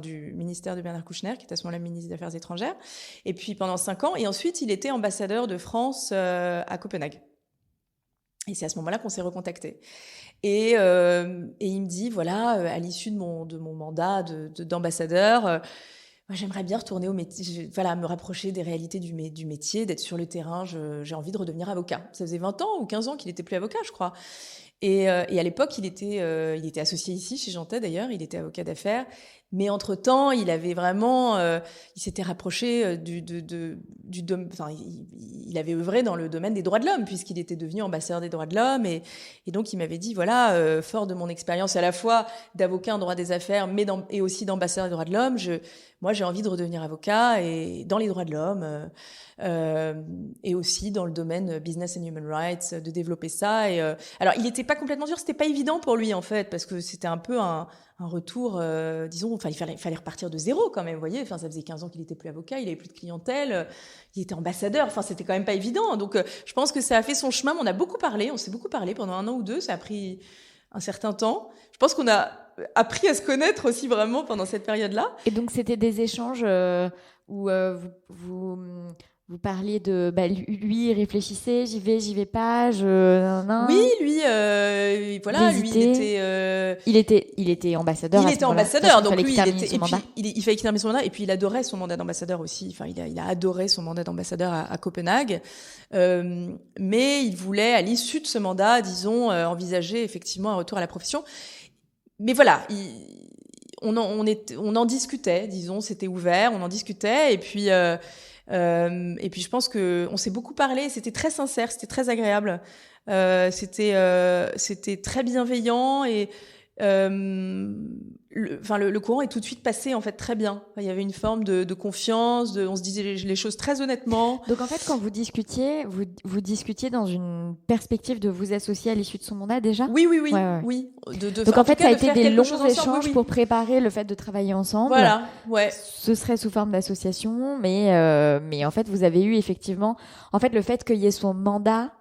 du ministère de Bernard Kouchner, qui est à ce moment-là ministre des Affaires étrangères. Et puis, pendant 5 ans. Et ensuite, il était ambassadeur de France à Copenhague. Et c'est à ce moment-là qu'on s'est recontacté. Et il me dit, voilà, à l'issue de mon mandat d'ambassadeur, moi, j'aimerais bien retourner au métier, me rapprocher des réalités du métier, d'être sur le terrain. J'ai envie de redevenir avocat. Ça faisait 20 ans ou 15 ans qu'il n'était plus avocat, je crois. Et à l'époque, il était associé ici, chez Jeantet d'ailleurs, il était avocat d'affaires. Mais entre-temps, il avait vraiment, il s'était rapproché enfin, il avait œuvré dans le domaine des droits de l'homme puisqu'il était devenu ambassadeur des droits de l'homme et donc il m'avait dit voilà, fort de mon expérience à la fois d'avocat en droit des affaires et aussi d'ambassadeur des droits de l'homme, moi j'ai envie de redevenir avocat et dans les droits de l'homme et aussi dans le domaine business and human rights, de développer ça. Et alors il n'était pas complètement sûr, c'était pas évident pour lui en fait parce que c'était un peu un retour, disons, enfin, il fallait repartir de zéro quand même, vous voyez. Enfin, ça faisait 15 ans qu'il était plus avocat, il avait plus de clientèle, il était ambassadeur, enfin, c'était quand même pas évident. Donc, je pense que ça a fait son chemin, mais on s'est beaucoup parlé pendant 1 an ou 2, ça a pris un certain temps. Je pense qu'on a appris à se connaître aussi vraiment pendant cette période-là. Et donc, c'était des échanges où vous parliez de lui, il réfléchissait, j'y vais pas, Oui, lui, voilà, lui, il était ambassadeur. Il était ambassadeur, donc lui, il fallait qu'il termine son mandat, et puis il adorait son mandat d'ambassadeur aussi. Enfin, il a adoré son mandat d'ambassadeur à Copenhague, mais il voulait, à l'issue de ce mandat, disons, envisager effectivement un retour à la profession. Mais voilà, on en discutait, disons, c'était ouvert, on en discutait, et puis je pense que on s'est beaucoup parlé, c'était très sincère, c'était très agréable, c'était très bienveillant et le courant est tout de suite passé en fait très bien. Il y avait une forme de confiance, on se disait les choses très honnêtement. Donc en fait, quand vous discutiez, vous discutiez dans une perspective de vous associer à l'issue de son mandat déjà ? Oui. Ouais. Oui. Donc en fait, ça a été des longs échanges pour préparer le fait de travailler ensemble. Voilà, ouais. Ce serait sous forme d'association, mais en fait, vous avez eu effectivement, en fait, le fait qu'il y ait son mandat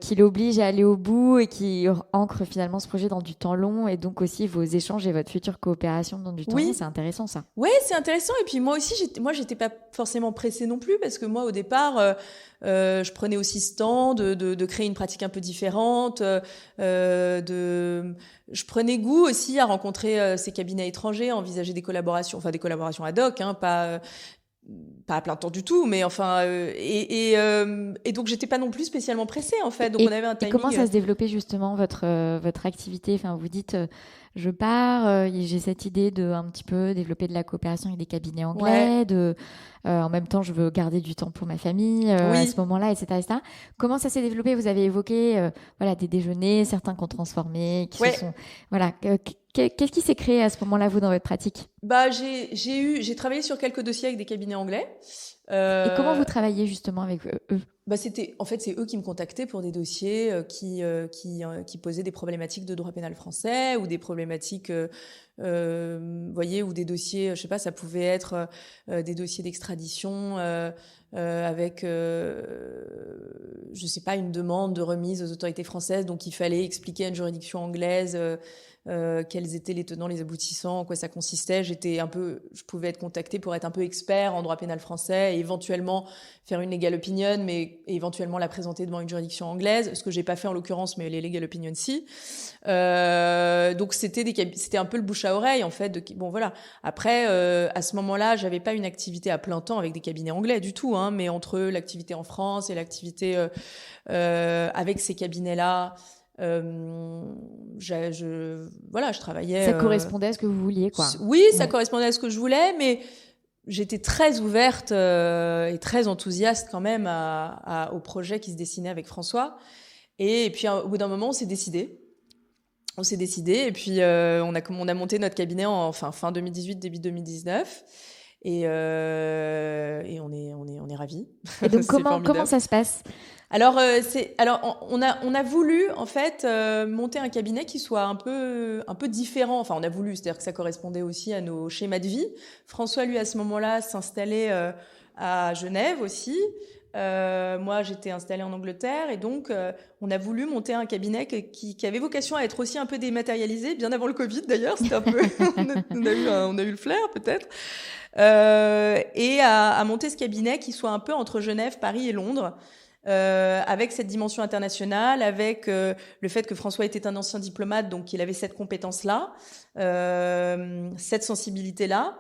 qui l'oblige à aller au bout et qui ancre finalement ce projet dans du temps long et donc aussi vos échanges et votre future coopération dans du temps long, c'est intéressant ça. Oui, c'est intéressant et puis moi aussi, j'étais pas forcément pressée non plus parce que moi au départ, je prenais aussi ce temps de créer une pratique un peu différente, je prenais goût aussi à rencontrer ces cabinets étrangers, à envisager des collaborations ad hoc, hein, pas à plein temps du tout, mais enfin et donc j'étais pas non plus spécialement pressée en fait, donc on avait un timing. Et comment ça se développait justement votre activité ? Enfin, vous dites je pars, j'ai cette idée de un petit peu développer de la coopération avec des cabinets anglais, en même temps je veux garder du temps pour ma famille à ce moment-là, etc. Comment ça s'est développé ? Vous avez évoqué des déjeuners, certains qu'on transformé, qui se sont qu'est-ce qui s'est créé à ce moment-là vous dans votre pratique ? J'ai travaillé sur quelques dossiers avec des cabinets anglais. Et comment vous travaillez justement avec eux ? C'est eux qui me contactaient pour des dossiers qui posaient des problématiques de droit pénal français ou des problématiques, voyez, ou des dossiers, je sais pas, ça pouvait être des dossiers d'extradition avec, je sais pas, une demande de remise aux autorités françaises, donc il fallait expliquer à une juridiction anglaise quels étaient les tenants, les aboutissants, en quoi ça consistait. Je pouvais être contactée pour être un peu expert en droit pénal français et éventuellement faire une legal opinion, mais éventuellement la présenter devant une juridiction anglaise, ce que j'ai pas fait en l'occurrence, mais les legal opinions si. Donc c'était un peu le bouche à oreille en fait. Bon voilà. Après, à ce moment-là, j'avais pas une activité à plein temps avec des cabinets anglais du tout, hein, mais entre l'activité en France et l'activité avec ces cabinets-là. Je travaillais. Ça correspondait à ce que vous vouliez, quoi. Oui, ça correspondait à ce que je voulais, mais j'étais très ouverte et très enthousiaste quand même au projet qui se dessinait avec François. Et puis au bout d'un moment, on s'est décidé. Et puis on a monté notre cabinet fin 2018, début 2019. Et on est ravis. Et donc comment ça se passe ? Alors on a voulu en fait monter un cabinet qui soit un peu différent. Enfin on a voulu, c'est-à-dire que ça correspondait aussi à nos schémas de vie. François lui à ce moment-là s'installait à Genève aussi. Moi j'étais installée en Angleterre et donc on a voulu monter un cabinet qui avait vocation à être aussi un peu dématérialisé, bien avant le Covid d'ailleurs. C'était un peu on a eu le flair peut-être. Et à monter ce cabinet qui soit un peu entre Genève, Paris et Londres. Avec cette dimension internationale, avec le fait que François était un ancien diplomate, donc il avait cette compétence-là, cette sensibilité-là,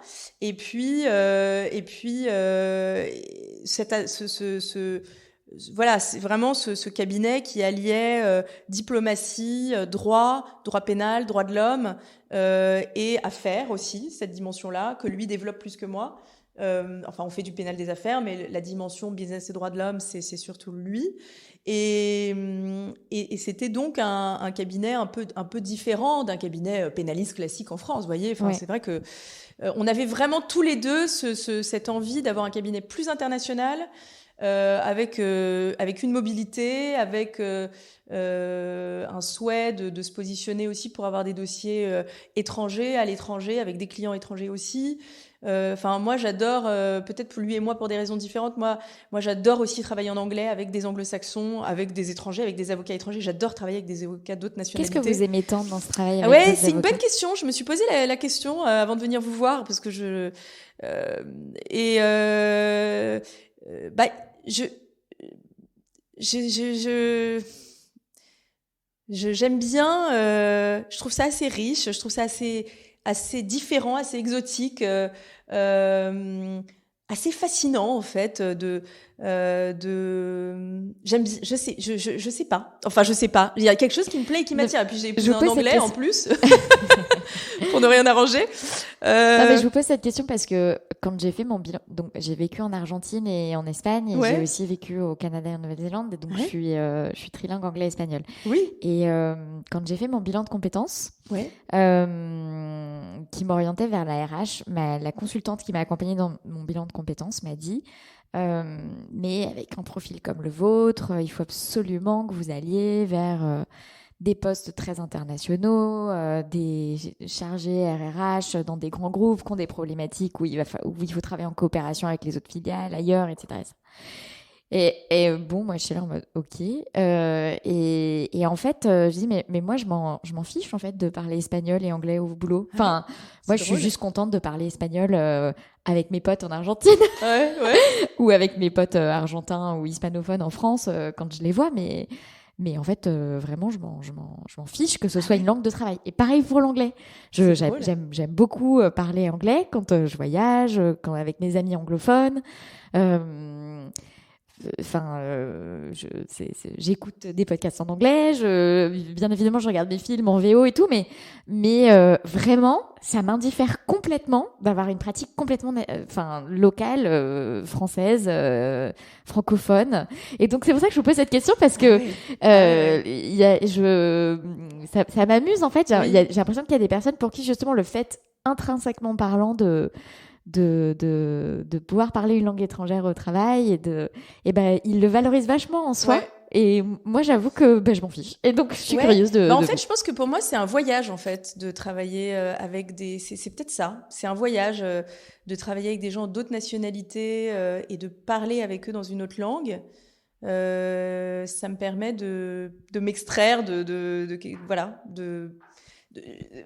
voilà, c'est vraiment ce cabinet qui alliait diplomatie, droit pénal, droit de l'homme et affaires aussi, cette dimension-là que lui développe plus que moi. Enfin, on fait du pénal des affaires, mais la dimension business et droit de l'homme, c'est surtout lui. Et c'était donc un cabinet un peu différent d'un cabinet pénaliste classique en France, vous voyez. Enfin, c'est vrai que on avait vraiment tous les deux cette envie d'avoir un cabinet plus international. Avec une mobilité, avec un souhait de se positionner aussi pour avoir des dossiers étrangers, à l'étranger, avec des clients étrangers aussi. Enfin, moi, j'adore, peut-être pour lui et moi pour des raisons différentes, moi, j'adore aussi travailler en anglais avec des anglo-saxons, avec des étrangers, avec des avocats étrangers. J'adore travailler avec des avocats d'autres nationalités. Qu'est-ce que vous aimez tant dans ce travail avec ouais, des c'est une avocats? bonne question. Je me suis posé la question avant de venir vous voir, parce que j'aime bien. Je trouve ça assez riche. Je trouve ça assez différent, assez exotique, assez fascinant en fait. Je sais pas. Enfin, je sais pas. Il y a quelque chose qui me plaît et qui m'attire. Et puis j'ai épousé un anglais en plus. Pour ne rien arranger. Non, mais je vous pose cette question parce que quand j'ai fait mon bilan, donc j'ai vécu en Argentine et en Espagne, et j'ai aussi vécu au Canada et en Nouvelle-Zélande, et donc je suis trilingue anglais-espagnol. Oui. Et quand j'ai fait mon bilan de compétences, qui m'orientait vers la RH, la consultante qui m'a accompagnée dans mon bilan de compétences m'a dit mais avec un profil comme le vôtre, il faut absolument que vous alliez vers des postes très internationaux, des chargés RRH dans des grands groupes qui ont des problématiques où il faut travailler en coopération avec les autres filiales ailleurs, etc. Et bon, moi je suis là en mode ok. Et en fait, je dis mais moi je m'en fiche en fait de parler espagnol et anglais au boulot. Enfin, moi je suis juste contente de parler espagnol avec mes potes en Argentine, ou avec mes potes argentins ou hispanophones en France quand je les vois, mais en fait, vraiment, je m'en fiche que ce soit une langue de travail. Et pareil pour l'anglais. J'aime beaucoup parler anglais quand je voyage, avec mes amis anglophones. J'écoute des podcasts en anglais. Bien évidemment, je regarde mes films en VO et tout, mais vraiment, ça m'indiffère complètement d'avoir une pratique complètement, locale, française, francophone. Et donc c'est pour ça que je vous pose cette question parce que ça m'amuse en fait. J'ai l'impression qu'il y a des personnes pour qui justement le fait intrinsèquement parlant de pouvoir parler une langue étrangère au travail il le valorise vachement en soi. Et moi j'avoue que je m'en fiche, et donc je suis curieuse en fait je pense que pour moi c'est un voyage en fait de travailler avec c'est peut-être ça, c'est un voyage de travailler avec des gens d'autres nationalités et de parler avec eux dans une autre langue. Ça me permet de m'extraire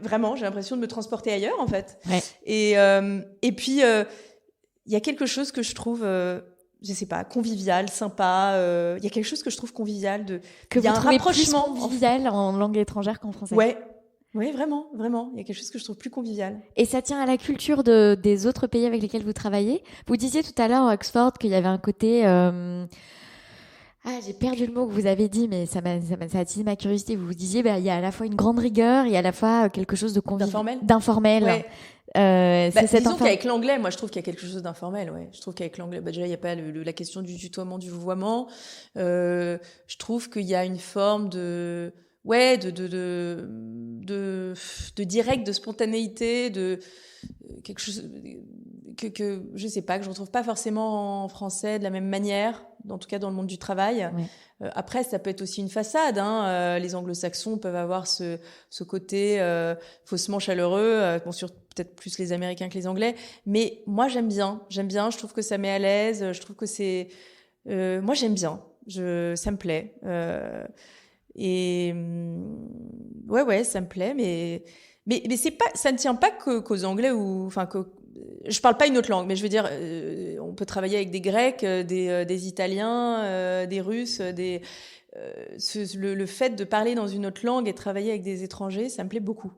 vraiment, j'ai l'impression de me transporter ailleurs, en fait. Et puis, il y a quelque chose que je trouve, je sais pas, convivial, sympa. Il y a quelque chose que je trouve convivial. Que vous trouvez plus convivial en langue étrangère qu'en français. Oui, vraiment, vraiment. Il y a quelque chose que je trouve plus convivial. Et ça tient à la culture des autres pays avec lesquels vous travaillez. Vous disiez tout à l'heure à Oxford qu'il y avait un côté... j'ai perdu le mot que vous avez dit, mais ça a attisé ma curiosité. Vous disiez, il y a à la fois une grande rigueur et à la fois quelque chose de d'informel. Ouais. Disons qu'avec l'anglais, moi, je trouve qu'il y a quelque chose d'informel. Ouais. Je trouve qu'avec l'anglais, déjà, il n'y a pas la question du tutoiement, du vouvoiement. Je trouve qu'il y a une forme de direct, de spontanéité, de quelque chose que je sais pas, que je retrouve pas forcément en français de la même manière, en tout cas dans le monde du travail. Après, ça peut être aussi une façade. Les anglo-saxons peuvent avoir ce côté faussement chaleureux, peut-être plus les Américains que les Anglais. Mais moi, j'aime bien. Je trouve que ça met à l'aise. Je trouve que c'est... moi, j'aime bien. Ça me plaît. Ça me plaît. Mais c'est pas, ça ne tient pas qu'aux Anglais je parle pas une autre langue, mais je veux dire, on peut travailler avec des Grecs, des Italiens, des Russes, le fait de parler dans une autre langue et de travailler avec des étrangers, ça me plaît beaucoup.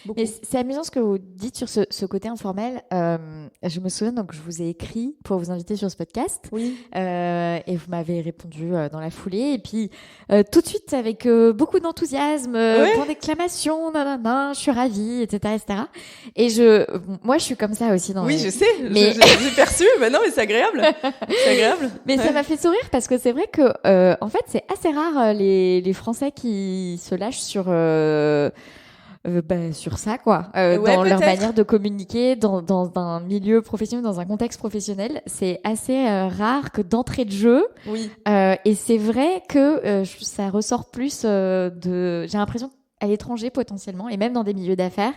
beaucoup. Mais c'est amusant ce que vous dites sur ce côté informel. Je me souviens, donc je vous ai écrit pour vous inviter sur ce podcast. Oui. Et vous m'avez répondu dans la foulée. Et puis, tout de suite, avec beaucoup d'enthousiasme, point d'exclamation, nanana, je suis ravie, etc., etc. Et moi, je suis comme ça aussi Oui, je sais. Mais... j'ai perçu. Mais non, mais c'est agréable. C'est agréable. Mais ça m'a fait sourire parce que c'est vrai que, en fait, c'est assez rare les Français qui se lâchent sur ça, quoi. Dans leur manière de communiquer, dans un milieu professionnel, dans un contexte professionnel, c'est assez rare que d'entrée de jeu. Oui. Et c'est vrai que ça ressort plus j'ai l'impression à l'étranger potentiellement, et même dans des milieux d'affaires,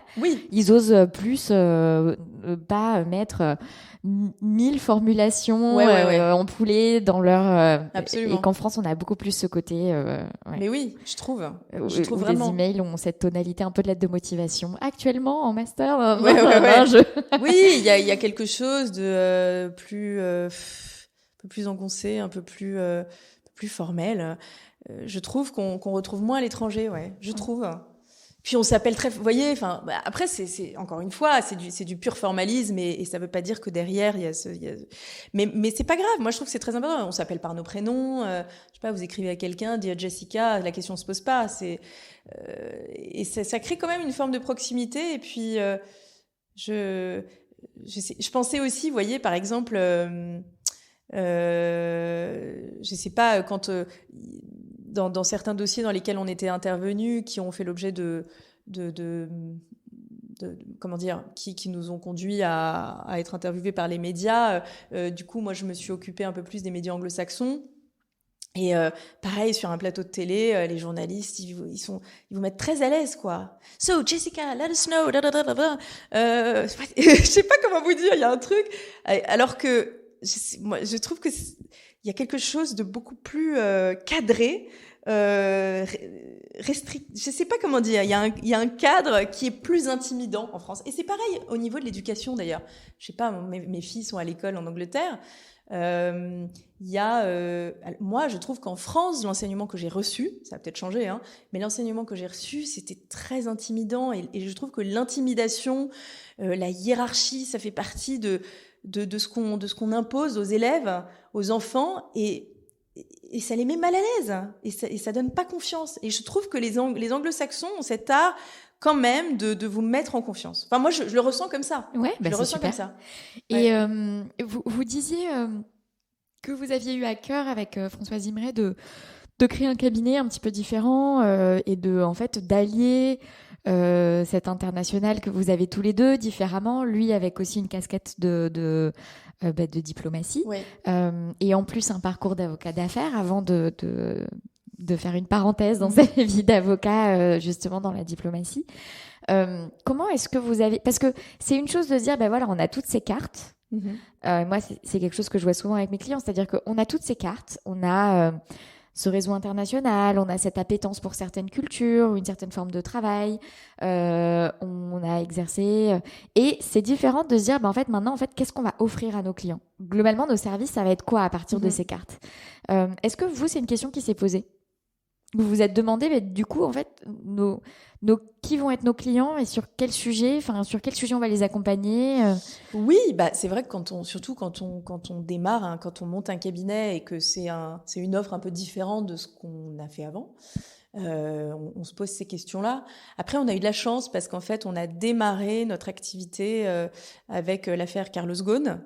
ils osent plus pas mettre 1000 formulations empoulées dans leur... Absolument. Et qu'en France, on a beaucoup plus ce côté... Mais oui, je trouve où vraiment. Les emails ont cette tonalité un peu de lettre de motivation. Actuellement, en master... Oui, il y a quelque chose de un peu plus engoncé, un peu plus formel. Je trouve qu'on retrouve moins à l'étranger, je trouve. Puis on s'appelle vous voyez, enfin, après c'est encore une fois, c'est du pur formalisme et ça veut pas dire que derrière il y a mais c'est pas grave. Moi je trouve que c'est très important. On s'appelle par nos prénoms. Je sais pas, vous écrivez à quelqu'un, Dear Jessica, la question se pose pas. Et ça crée quand même une forme de proximité. Et puis je pensais aussi, vous voyez, par exemple. Je sais pas, quand dans certains dossiers dans lesquels on était intervenus, qui ont fait l'objet de comment dire, qui nous ont conduits à être interviewés par les médias. Du coup, moi, je me suis occupée un peu plus des médias anglo-saxons. Et pareil, sur un plateau de télé, les journalistes, ils vous mettent très à l'aise, quoi. So, Jessica, let us know. Je sais pas comment vous dire, il y a un truc. Alors que moi, je trouve que il y a quelque chose de beaucoup plus cadré, restrict. Je sais pas comment dire. Il y a un cadre qui est plus intimidant en France. Et c'est pareil au niveau de l'éducation d'ailleurs. Je sais pas, mes filles sont à l'école en Angleterre. Il y a, moi, je trouve qu'en France, l'enseignement que j'ai reçu, ça a peut-être changé, hein, mais l'enseignement que j'ai reçu, c'était très intimidant. Et je trouve que l'intimidation, la hiérarchie, ça fait partie de ce qu'on impose aux élèves, aux enfants, et ça les met mal à l'aise, et ça donne pas confiance. Et je trouve que les anglo-saxons ont cet art quand même de vous mettre en confiance. Enfin, moi, je le ressens comme ça. Ouais, je le ressens super. comme ça. Et vous disiez que vous aviez eu à cœur avec Françoise Imray de créer un cabinet un petit peu différent et en fait d'allier cet international que vous avez tous les deux différemment, lui avec aussi une casquette de diplomatie et en plus un parcours d'avocat d'affaires avant de faire une parenthèse dans sa vie d'avocat justement dans la diplomatie. Comment est-ce que vous avez... Parce que c'est une chose de se dire, voilà, on a toutes ces cartes. Moi, c'est quelque chose que je vois souvent avec mes clients, c'est-à-dire qu'on a toutes ces cartes, on a ce réseau international, on a cette appétence pour certaines cultures, une certaine forme de travail, on a exercé... et c'est différent de se dire, en fait, maintenant, qu'est-ce qu'on va offrir à nos clients ? Globalement, nos services, ça va être quoi à partir de ces cartes ? Est-ce que vous, c'est une question qui s'est posée ? Vous vous êtes demandé, mais du coup, en fait, qui vont être nos clients et sur quel sujet on va les accompagner Oui, c'est vrai que surtout quand on démarre, hein, quand on monte un cabinet et que c'est une offre un peu différente de ce qu'on a fait avant, on se pose ces questions-là. Après, on a eu de la chance parce qu'en fait, on a démarré notre activité avec l'affaire Carlos Ghosn.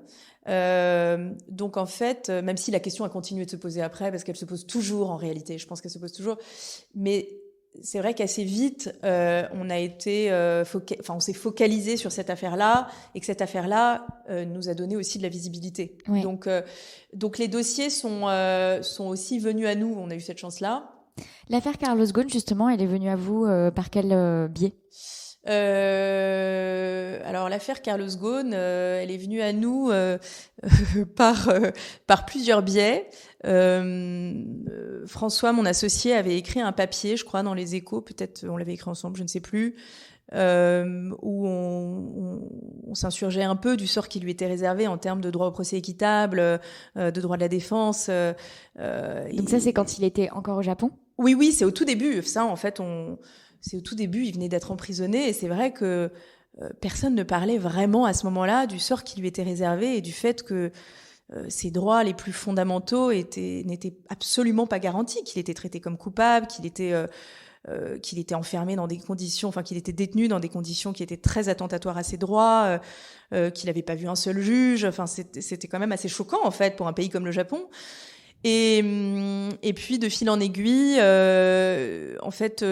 Donc en fait, même si la question a continué de se poser après, parce qu'elle se pose toujours en réalité, je pense qu'elle se pose toujours, mais c'est vrai qu'assez vite, on s'est focalisé sur cette affaire-là, et que cette affaire-là nous a donné aussi de la visibilité. Oui. Donc les dossiers sont aussi venus à nous. On a eu cette chance-là. L'affaire Carlos Ghosn, justement, elle est venue à vous par quel biais ? Alors l'affaire Carlos Ghosn, elle est venue à nous par plusieurs biais. François, mon associé, avait écrit un papier, je crois, dans les Échos, peut-être on l'avait écrit ensemble, je ne sais plus, où on s'insurgeait un peu du sort qui lui était réservé en termes de droit au procès équitable, de droit de la défense. Donc ça, c'est quand il était encore au Japon ? Oui, c'est au tout début. Ça, en fait, au tout début, il venait d'être emprisonné, et c'est vrai que personne ne parlait vraiment à ce moment-là du sort qui lui était réservé et du fait que ses droits les plus fondamentaux n'étaient absolument pas garantis, qu'il était traité comme coupable, qu'il était enfermé dans des conditions, enfin qu'il était détenu dans des conditions qui étaient très attentatoires à ses droits, qu'il n'avait pas vu un seul juge. Enfin, c'était quand même assez choquant en fait pour un pays comme le Japon. Et puis de fil en aiguille, en fait.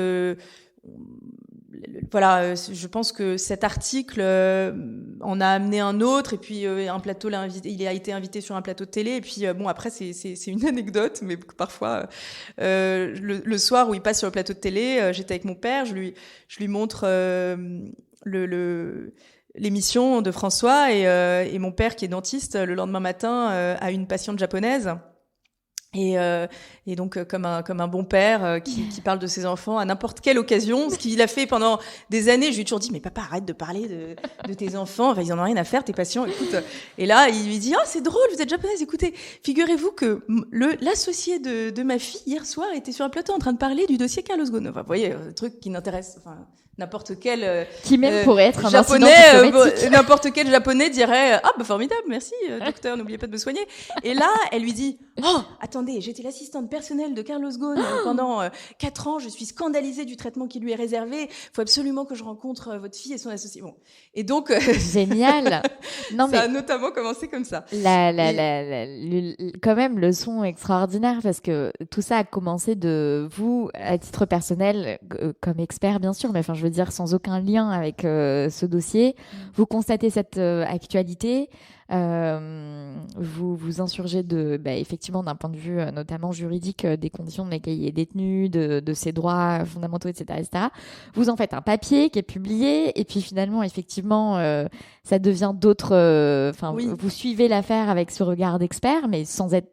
Voilà, je pense que cet article en a amené un autre, et puis un plateau il a été invité sur un plateau de télé, et puis bon, après c'est une anecdote, mais parfois le soir où il passe sur le plateau de télé, j'étais avec mon père, je lui montre l'émission de François, et mon père qui est dentiste le lendemain matin a une patiente japonaise. Et donc comme un bon père qui parle de ses enfants à n'importe quelle occasion, ce qu'il a fait pendant des années. Je lui ai toujours dit, mais papa, arrête de parler de tes enfants, enfin, ils en ont rien à faire, tes patients, écoute. Et là il lui dit, c'est drôle, vous êtes japonaise, écoutez, figurez-vous que l'associé de ma fille hier soir était sur un plateau en train de parler du dossier Carlos Ghosn. Enfin, vous voyez, un truc qui n'intéresse n'importe quel qui même pourrait être un japonais, n'importe quel japonais dirait formidable, merci docteur, n'oubliez pas de me soigner. Et là elle lui dit, attendez, j'étais l'assistante personnelle de Carlos Ghosn pendant 4 ans, je suis scandalisée du traitement qui lui est réservé, faut absolument que je rencontre votre fille et son associé. Bon, et donc génial. Non, ça a notamment commencé comme ça. Quand même leçon extraordinaire, parce que tout ça a commencé de vous à titre personnel comme expert bien sûr, mais enfin je veux dire sans aucun lien avec ce dossier. Vous constatez cette actualité, vous vous insurgez effectivement d'un point de vue notamment juridique des conditions dans lesquelles il est détenu, de ses droits fondamentaux, etc., etc. Vous en faites un papier qui est publié, et puis finalement effectivement ça devient d'autres. Vous suivez l'affaire avec ce regard d'expert, mais sans être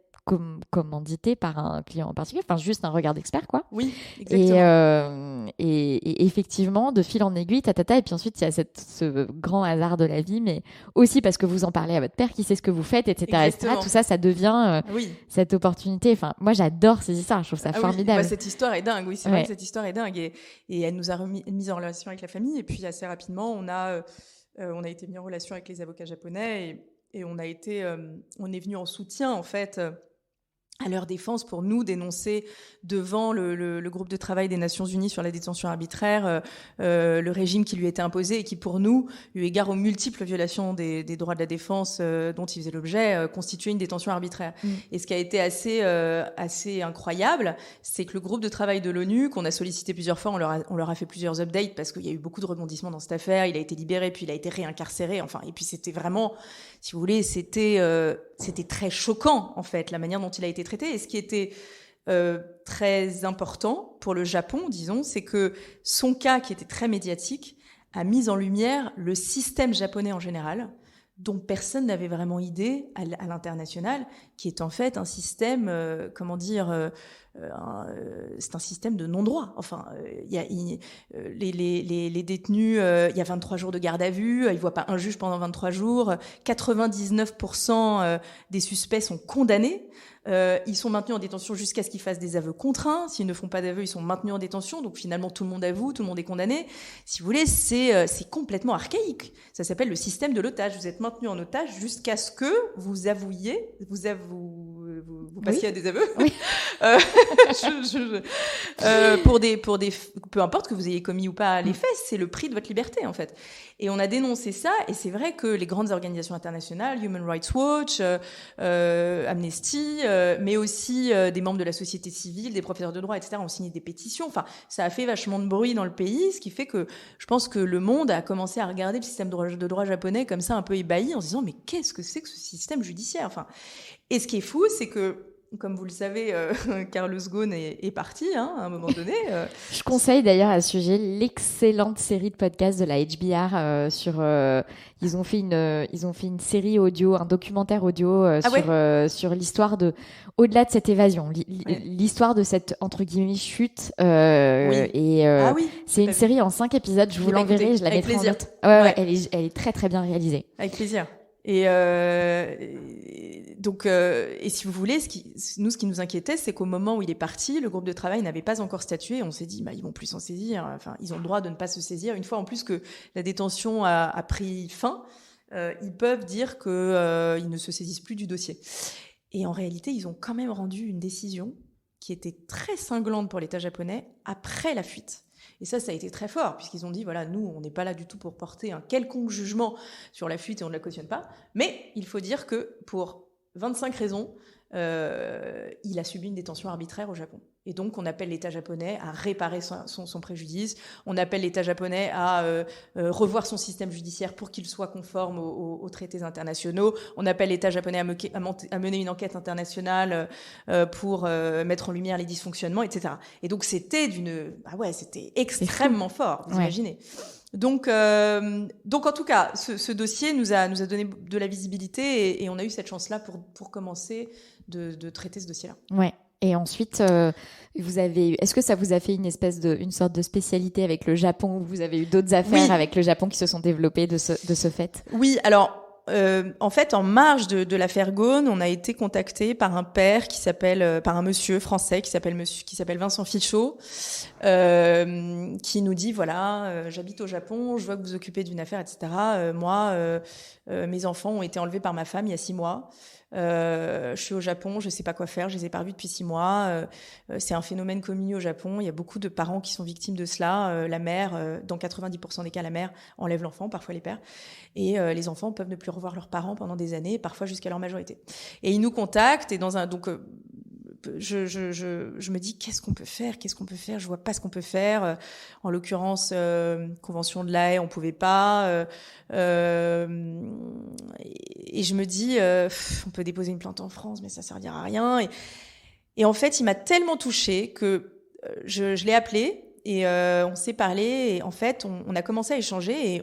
commandité par un client en particulier, enfin juste un regard d'expert, quoi. Oui, exactement. Et effectivement, de fil en aiguille, et puis ensuite il y a ce grand hasard de la vie, mais aussi parce que vous en parlez à votre père qui sait ce que vous faites, etc., etc. Tout ça, ça devient cette opportunité. Enfin, moi j'adore ces histoires, je trouve ça formidable. Cette histoire est dingue, oui, c'est vrai que cette histoire est dingue, et elle nous a mis en relation avec la famille, et puis assez rapidement, on a été mis en relation avec les avocats japonais, et on est venu en soutien en fait à leur défense pour nous dénoncer devant le groupe de travail des Nations Unies sur la détention arbitraire le régime qui lui était imposé, et qui pour nous, eu égard aux multiples violations des droits de la défense dont il faisait l'objet, constituait une détention arbitraire. Et ce qui a été assez incroyable, c'est que le groupe de travail de l'ONU, qu'on a sollicité plusieurs fois, on leur a fait plusieurs updates parce qu'il y a eu beaucoup de rebondissements dans cette affaire. Il a été libéré, puis il a été réincarcéré. Enfin, et puis c'était vraiment, si vous voulez, c'était très choquant en fait la manière dont il a été traité. Et ce qui était très important pour le Japon, disons, c'est que son cas, qui était très médiatique, a mis en lumière le système japonais en général, dont personne n'avait vraiment idée à l'international, qui est en fait un système, c'est un système de non-droit. Enfin, les détenus, il y a 23 jours de garde à vue, ils voient pas un juge pendant 23 jours, 99% des suspects sont condamnés. Ils sont maintenus en détention jusqu'à ce qu'ils fassent des aveux contraints. S'ils ne font pas d'aveux, ils sont maintenus en détention. Donc finalement, tout le monde avoue, tout le monde est condamné. Si vous voulez, c'est complètement archaïque. Ça s'appelle le système de l'otage. Vous êtes maintenu en otage jusqu'à ce que vous avouiez, vous passiez à des aveux. Oui. Pour des, peu importe que vous ayez commis ou pas les faits, c'est le prix de votre liberté en fait. Et on a dénoncé ça, et c'est vrai que les grandes organisations internationales, Human Rights Watch, Amnesty, mais aussi des membres de la société civile, des professeurs de droit, etc., ont signé des pétitions. Enfin, ça a fait vachement de bruit dans le pays, ce qui fait que je pense que le monde a commencé à regarder le système de droit japonais comme ça, un peu ébahi, en se disant mais qu'est-ce que c'est que ce système judiciaire? Enfin, et ce qui est fou, c'est que, comme vous le savez, Carlos Ghosn est parti à un moment donné. Je conseille d'ailleurs à ce sujet l'excellente série de podcasts de la HBR ils ont fait une série audio, un documentaire audio sur l'histoire au-delà de cette évasion, l'histoire de cette entre guillemets chute. C'est une série en 5 épisodes. Je vous l'enverrai, je la mettrai en note. Ouais, elle est très très bien réalisée. Avec plaisir. Donc, si vous voulez, ce qui nous inquiétait, c'est qu'au moment où il est parti, le groupe de travail n'avait pas encore statué. On s'est dit, ils vont plus s'en saisir. Enfin, ils ont le droit de ne pas se saisir. Une fois en plus que la détention a pris fin, ils peuvent dire qu'ils ne se saisissent plus du dossier. Et en réalité, ils ont quand même rendu une décision qui était très cinglante pour l'État japonais après la fuite. Et ça a été très fort, puisqu'ils ont dit, voilà, nous, on n'est pas là du tout pour porter un quelconque jugement sur la fuite et on ne la cautionne pas. Mais il faut dire que pour 25 raisons, il a subi une détention arbitraire au Japon. Et donc, on appelle l'État japonais à réparer son préjudice. On appelle l'État japonais à revoir son système judiciaire pour qu'il soit conforme aux traités internationaux. On appelle l'État japonais à mener une enquête internationale pour mettre en lumière les dysfonctionnements, etc. Et donc, c'était c'était extrêmement fort, vous imaginez. Donc, en tout cas, ce dossier nous a donné de la visibilité et on a eu cette chance-là pour commencer de traiter ce dossier-là. Ouais. Et ensuite, est-ce que ça vous a fait une sorte de spécialité avec le Japon, ou vous avez eu d'autres affaires avec le Japon qui se sont développées de ce fait? Oui, alors, en fait, en marge de l'affaire Ghosn, on a été contacté par un père par un monsieur français qui s'appelle Vincent Fichot, qui nous dit, voilà, j'habite au Japon, je vois que vous occupez d'une affaire, etc. Moi, mes enfants ont été enlevés par ma femme il y a 6 mois. Je suis au Japon, je sais pas quoi faire, je les ai pas revus depuis 6 mois. C'est un phénomène connu au Japon. Il y a beaucoup de parents qui sont victimes de cela. La mère, dans 90% des cas, la mère enlève l'enfant, parfois les pères. Et les enfants peuvent ne plus revoir leurs parents pendant des années, parfois jusqu'à leur majorité. Et ils nous contactent et je me dis qu'est-ce qu'on peut faire, je vois pas ce qu'on peut faire. En l'occurrence, convention de La Haye, on pouvait pas. Et je me dis on peut déposer une plainte en France, mais ça servira à rien. Et en fait, il m'a tellement touchée que je l'ai appelé. Et on s'est parlé et en fait on a commencé à échanger et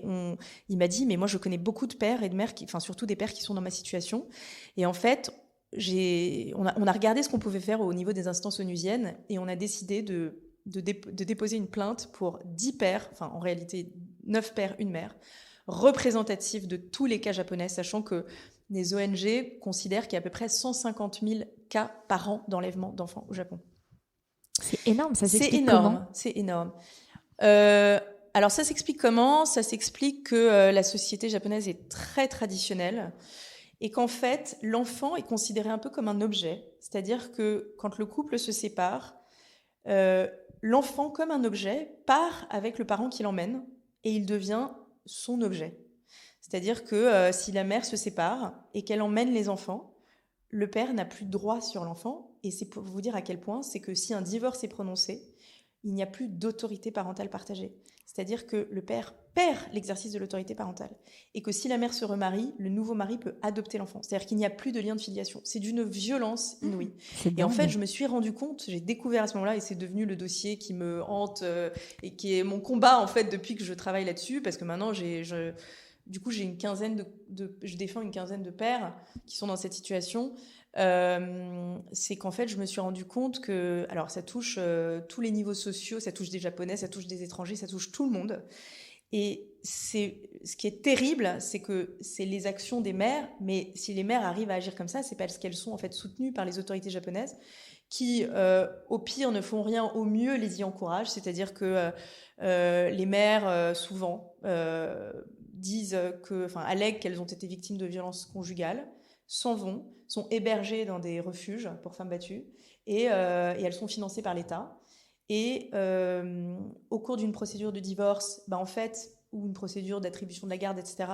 il m'a dit mais moi je connais beaucoup de pères et de mères surtout des pères qui sont dans ma situation. Et en fait on a regardé ce qu'on pouvait faire au niveau des instances onusiennes et on a décidé de déposer une plainte pour 10 pères, enfin en réalité 9 pères, une mère, représentatifs de tous les cas japonais, sachant que les ONG considèrent qu'il y a à peu près 150 000 cas par an d'enlèvement d'enfants au Japon. C'est énorme, ça s'explique comment ? C'est énorme. Alors ça s'explique comment ? Ça s'explique que la société japonaise est très traditionnelle et qu'en fait, l'enfant est considéré un peu comme un objet. C'est-à-dire que quand le couple se sépare, l'enfant, comme un objet, part avec le parent qui l'emmène et il devient son objet. C'est-à-dire que si la mère se sépare et qu'elle emmène les enfants, le père n'a plus de droit sur l'enfant. Et c'est pour vous dire à quel point, c'est que si un divorce est prononcé, il n'y a plus d'autorité parentale partagée. C'est-à-dire que le père perd l'exercice de l'autorité parentale. Et que si la mère se remarie, le nouveau mari peut adopter l'enfant. C'est-à-dire qu'il n'y a plus de lien de filiation. C'est d'une violence inouïe. Et en fait, je me suis rendu compte, j'ai découvert à ce moment-là, et c'est devenu le dossier qui me hante et qui est mon combat, en fait, depuis que je travaille là-dessus, parce que maintenant, du coup, je défends une quinzaine de pères qui sont dans cette situation. C'est qu'en fait, je me suis rendu compte que, alors, ça touche tous les niveaux sociaux, ça touche des Japonais, ça touche des étrangers, ça touche tout le monde. Et ce qui est terrible, c'est que c'est les actions des mères, mais si les mères arrivent à agir comme ça, c'est parce qu'elles sont en fait soutenues par les autorités japonaises qui, au pire, ne font rien, au mieux les y encouragent. C'est-à-dire que les mères, souvent, allèguent qu'elles ont été victimes de violences conjugales, s'en vont, sont hébergées dans des refuges pour femmes battues et elles sont financées par l'État. Et au cours d'une procédure de divorce, en fait, ou une procédure d'attribution de la garde, etc.,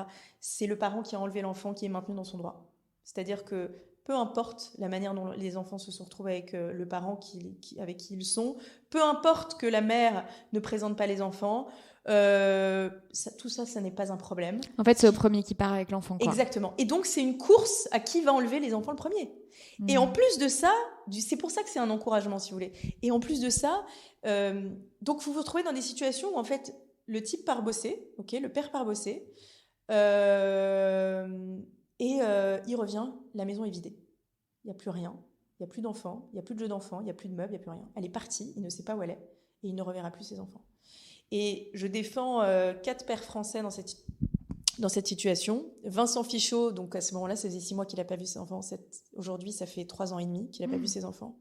c'est le parent qui a enlevé l'enfant qui est maintenu dans son droit. C'est-à-dire que peu importe la manière dont les enfants se sont retrouvés avec le parent avec qui ils sont, peu importe que la mère ne présente pas les enfants, tout ça, ça n'est pas un problème. En fait, c'est le premier qui part avec l'enfant, quoi. Exactement. Et donc, c'est une course à qui va enlever les enfants le premier. Et en plus de ça, c'est pour ça que c'est un encouragement, si vous voulez. Et en plus de ça, donc vous vous retrouvez dans des situations où, en fait, le type part bosser, le père part bosser, et il revient, la maison est vidée. Il n'y a plus rien, il n'y a plus d'enfants, il n'y a plus de jeux d'enfants, il n'y a plus de meubles, il n'y a plus rien. Elle est partie, il ne sait pas où elle est, et il ne reverra plus ses enfants. Et je défends 4 pères français dans cette situation. Vincent Fichot, donc à ce moment-là, ça faisait 6 mois qu'il n'a pas vu ses enfants. Aujourd'hui, ça fait 3 ans et demi qu'il n'a pas vu ses enfants.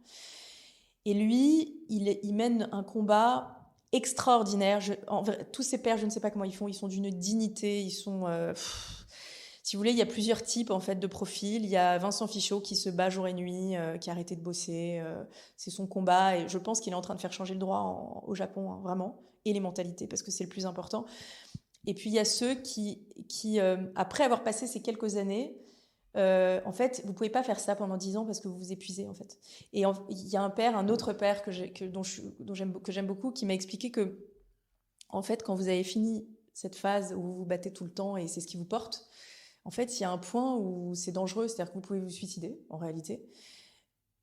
Et lui, il mène un combat extraordinaire. Tous ces pères, je ne sais pas comment ils font. Ils sont d'une dignité. Ils sont... si vous voulez, il y a plusieurs types en fait de profils. Il y a Vincent Fichot qui se bat jour et nuit, qui a arrêté de bosser. C'est son combat. Et je pense qu'il est en train de faire changer le droit au Japon, hein, vraiment. Et les mentalités, parce que c'est le plus important. Et puis, il y a ceux qui après avoir passé ces quelques années... en fait, vous pouvez pas faire ça pendant 10 ans parce que vous vous épuisez en fait. Et il y a un autre père que j'aime beaucoup, qui m'a expliqué que en fait, quand vous avez fini cette phase où vous vous battez tout le temps et c'est ce qui vous porte, en fait, il y a un point où c'est dangereux, c'est-à-dire que vous pouvez vous suicider en réalité,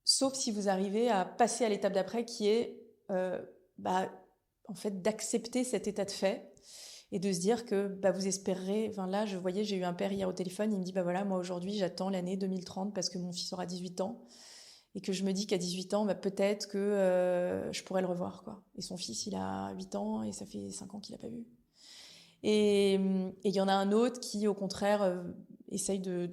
sauf si vous arrivez à passer à l'étape d'après qui est en fait d'accepter cet état de fait. Et de se dire que vous espérerez... Enfin là, j'ai eu un père hier au téléphone, il me dit, voilà, moi aujourd'hui, j'attends l'année 2030 parce que mon fils aura 18 ans. Et que je me dis qu'à 18 ans, peut-être que je pourrais le revoir, quoi. Et son fils, il a 8 ans et ça fait 5 ans qu'il l'a pas vu. Et il y en a un autre qui, au contraire, essaye de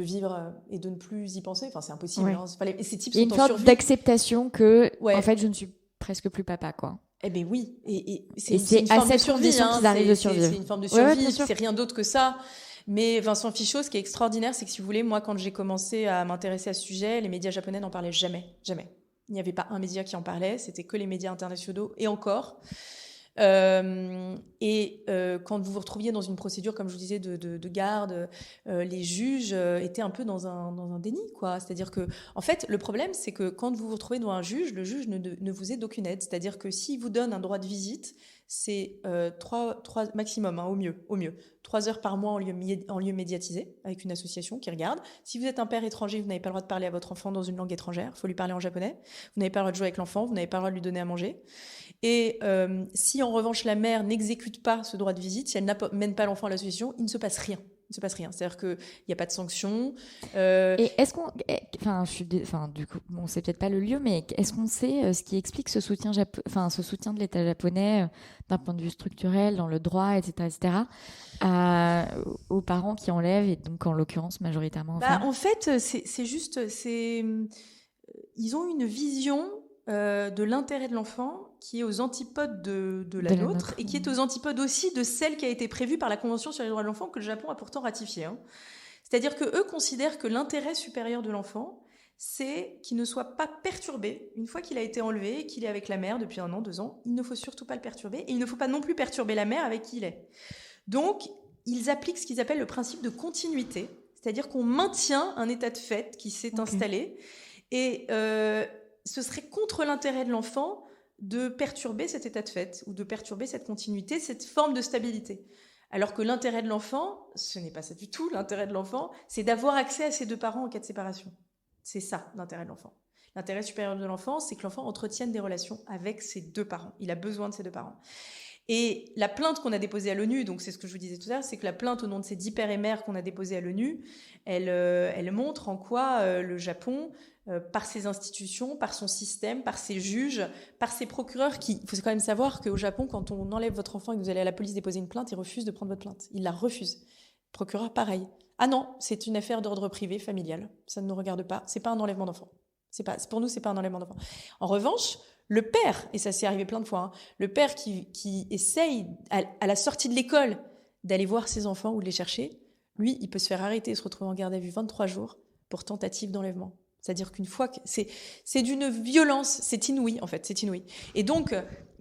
vivre et de ne plus y penser. Enfin, c'est impossible. Ouais. Hein. Et ces types il y a sont une en sorte survie. d'acceptation que, en fait, je ne suis presque plus papa, quoi. Eh bien oui, et c'est une forme de survie, qu'ils arrivent de survivre. C'est une forme de survie, c'est rien d'autre que ça. Mais Vincent Fichot, ce qui est extraordinaire, c'est que si vous voulez, moi, quand j'ai commencé à m'intéresser à ce sujet, les médias japonais n'en parlaient jamais, jamais. Il n'y avait pas un média qui en parlait, c'était que les médias internationaux, et encore. Quand vous vous retrouviez dans une procédure, comme je vous disais, de garde, les juges étaient un peu dans un déni, quoi. C'est-à-dire que, en fait, le problème, c'est que quand vous vous retrouvez devant un juge, le juge ne vous est d'aucune aide. C'est-à-dire que s'il vous donne un droit de visite, c'est 3 maximum, hein, au mieux. 3 heures par mois en lieu médiatisé, avec une association qui regarde. Si vous êtes un père étranger, vous n'avez pas le droit de parler à votre enfant dans une langue étrangère. Il faut lui parler en japonais. Vous n'avez pas le droit de jouer avec l'enfant. Vous n'avez pas le droit de lui donner à manger. Et si en revanche la mère n'exécute pas ce droit de visite, si elle n'amène pas l'enfant à l'association, il ne se passe rien. Il ne se passe rien. C'est-à-dire qu'il n'y a pas de sanction. Et est-ce qu'on... du coup, bon, c'est peut-être pas le lieu, mais est-ce qu'on sait ce qui explique ce soutien de l'État japonais d'un point de vue structurel, dans le droit, etc., aux parents qui enlèvent, et donc en l'occurrence majoritairement aux femmes ? En fait, c'est juste... ils ont une vision de l'intérêt de l'enfant qui est aux antipodes de la nôtre et qui est aux antipodes aussi de celle qui a été prévue par la Convention sur les droits de l'enfant que le Japon a pourtant ratifiée. Hein. C'est-à-dire qu'eux considèrent que l'intérêt supérieur de l'enfant, c'est qu'il ne soit pas perturbé. Une fois qu'il a été enlevé, qu'il est avec la mère depuis 1 an, 2 ans, il ne faut surtout pas le perturber et il ne faut pas non plus perturber la mère avec qui il est. Donc, ils appliquent ce qu'ils appellent le principe de continuité, c'est-à-dire qu'on maintient un état de fait qui s'est installé et ce serait contre l'intérêt de l'enfant de perturber cet état de fait ou de perturber cette continuité, cette forme de stabilité. Alors que l'intérêt de l'enfant, ce n'est pas ça du tout, l'intérêt de l'enfant, c'est d'avoir accès à ses 2 parents en cas de séparation. C'est ça, l'intérêt de l'enfant. L'intérêt supérieur de l'enfant, c'est que l'enfant entretienne des relations avec ses 2 parents. Il a besoin de ses 2 parents. Et la plainte qu'on a déposée à l'ONU, donc c'est ce que je vous disais tout à l'heure, c'est que la plainte au nom de ces 10 pères et mères qu'on a déposée à l'ONU, elle montre en quoi le Japon, par ses institutions, par son système, par ses juges, par ses procureurs, il faut quand même savoir qu'au Japon, quand on enlève votre enfant et que vous allez à la police déposer une plainte, ils refusent de prendre votre plainte. Ils la refusent. Procureur, pareil. Ah non, c'est une affaire d'ordre privé, familial. Ça ne nous regarde pas. C'est pas un enlèvement d'enfant. Pour nous, c'est pas un enlèvement d'enfant. En revanche, le père, et ça s'est arrivé plein de fois, hein, le père qui essaye, à la sortie de l'école, d'aller voir ses enfants ou de les chercher, lui, il peut se faire arrêter et se retrouver en garde à vue 23 jours pour tentative d'enlèvement. C'est-à-dire qu'une fois que c'est d'une violence, c'est inouï en fait, c'est inouï. Et donc,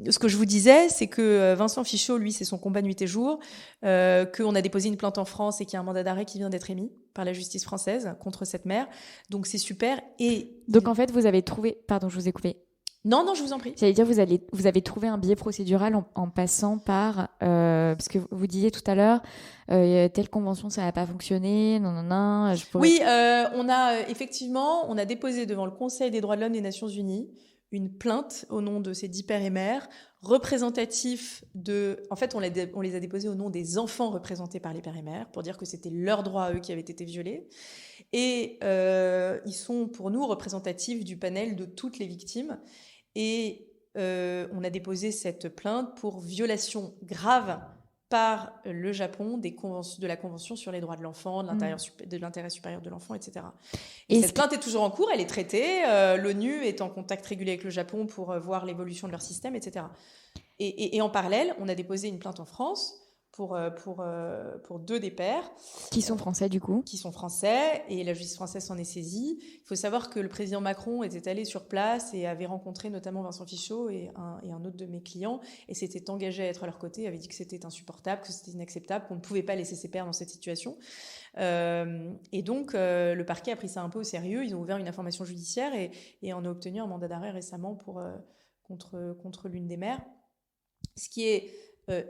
ce que je vous disais, c'est que Vincent Fichot, lui, c'est son combat nuit et jour, qu'on a déposé une plainte en France et qu'il y a un mandat d'arrêt qui vient d'être émis par la justice française contre cette mère. Donc c'est super. Et donc en fait, vous avez trouvé... Pardon, je vous ai coupé. Non, je vous en prie. J'allais dire, vous avez trouvé un biais procédural en passant par... parce que vous disiez tout à l'heure, telle convention, ça n'a pas fonctionné, non. Oui, on a déposé devant le Conseil des droits de l'homme des Nations Unies une plainte au nom de ces 10 pères et mères, représentatifs de... En fait, on les a déposés au nom des enfants représentés par les pères et mères, pour dire que c'était leurs droits à eux qui avaient été violés. Et ils sont, pour nous, représentatifs du panel de toutes les victimes. Et on a déposé cette plainte pour violation grave par le Japon de la Convention sur les droits de l'enfant, de l'intérêt supérieur de l'enfant, etc. Et cette plainte est toujours en cours, elle est traitée. L'ONU est en contact régulier avec le Japon pour voir l'évolution de leur système, etc. Et en parallèle, on a déposé une plainte en France pour 2 des pères. Qui sont français, du coup. Qui sont français, et la justice française s'en est saisie. Il faut savoir que le président Macron était allé sur place et avait rencontré notamment Vincent Fichot et un autre de mes clients, et s'était engagé à être à leur côté, avait dit que c'était insupportable, que c'était inacceptable, qu'on ne pouvait pas laisser ses pères dans cette situation. Et donc, le parquet a pris ça un peu au sérieux. Ils ont ouvert une information judiciaire et on a obtenu un mandat d'arrêt récemment contre l'une des mères. Ce qui est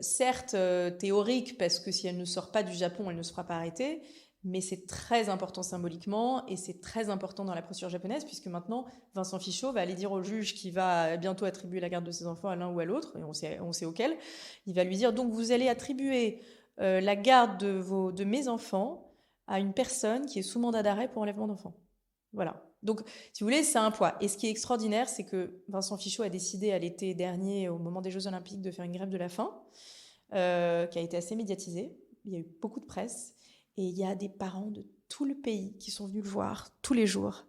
certes théorique, parce que si elle ne sort pas du Japon, elle ne se fera pas arrêter, mais c'est très important symboliquement et c'est très important dans la procédure japonaise, puisque maintenant Vincent Fichot va aller dire au juge qui va bientôt attribuer la garde de ses enfants à l'un ou à l'autre, et on sait auquel. Il va lui dire: donc vous allez attribuer la garde de mes enfants à une personne qui est sous mandat d'arrêt pour enlèvement d'enfants. Voilà. Donc, si vous voulez, c'est un poids. Et ce qui est extraordinaire, c'est que Vincent Fichot a décidé à l'été dernier, au moment des Jeux Olympiques, de faire une grève de la faim, qui a été assez médiatisée. Il y a eu beaucoup de presse. Et il y a des parents de tout le pays qui sont venus le voir tous les jours.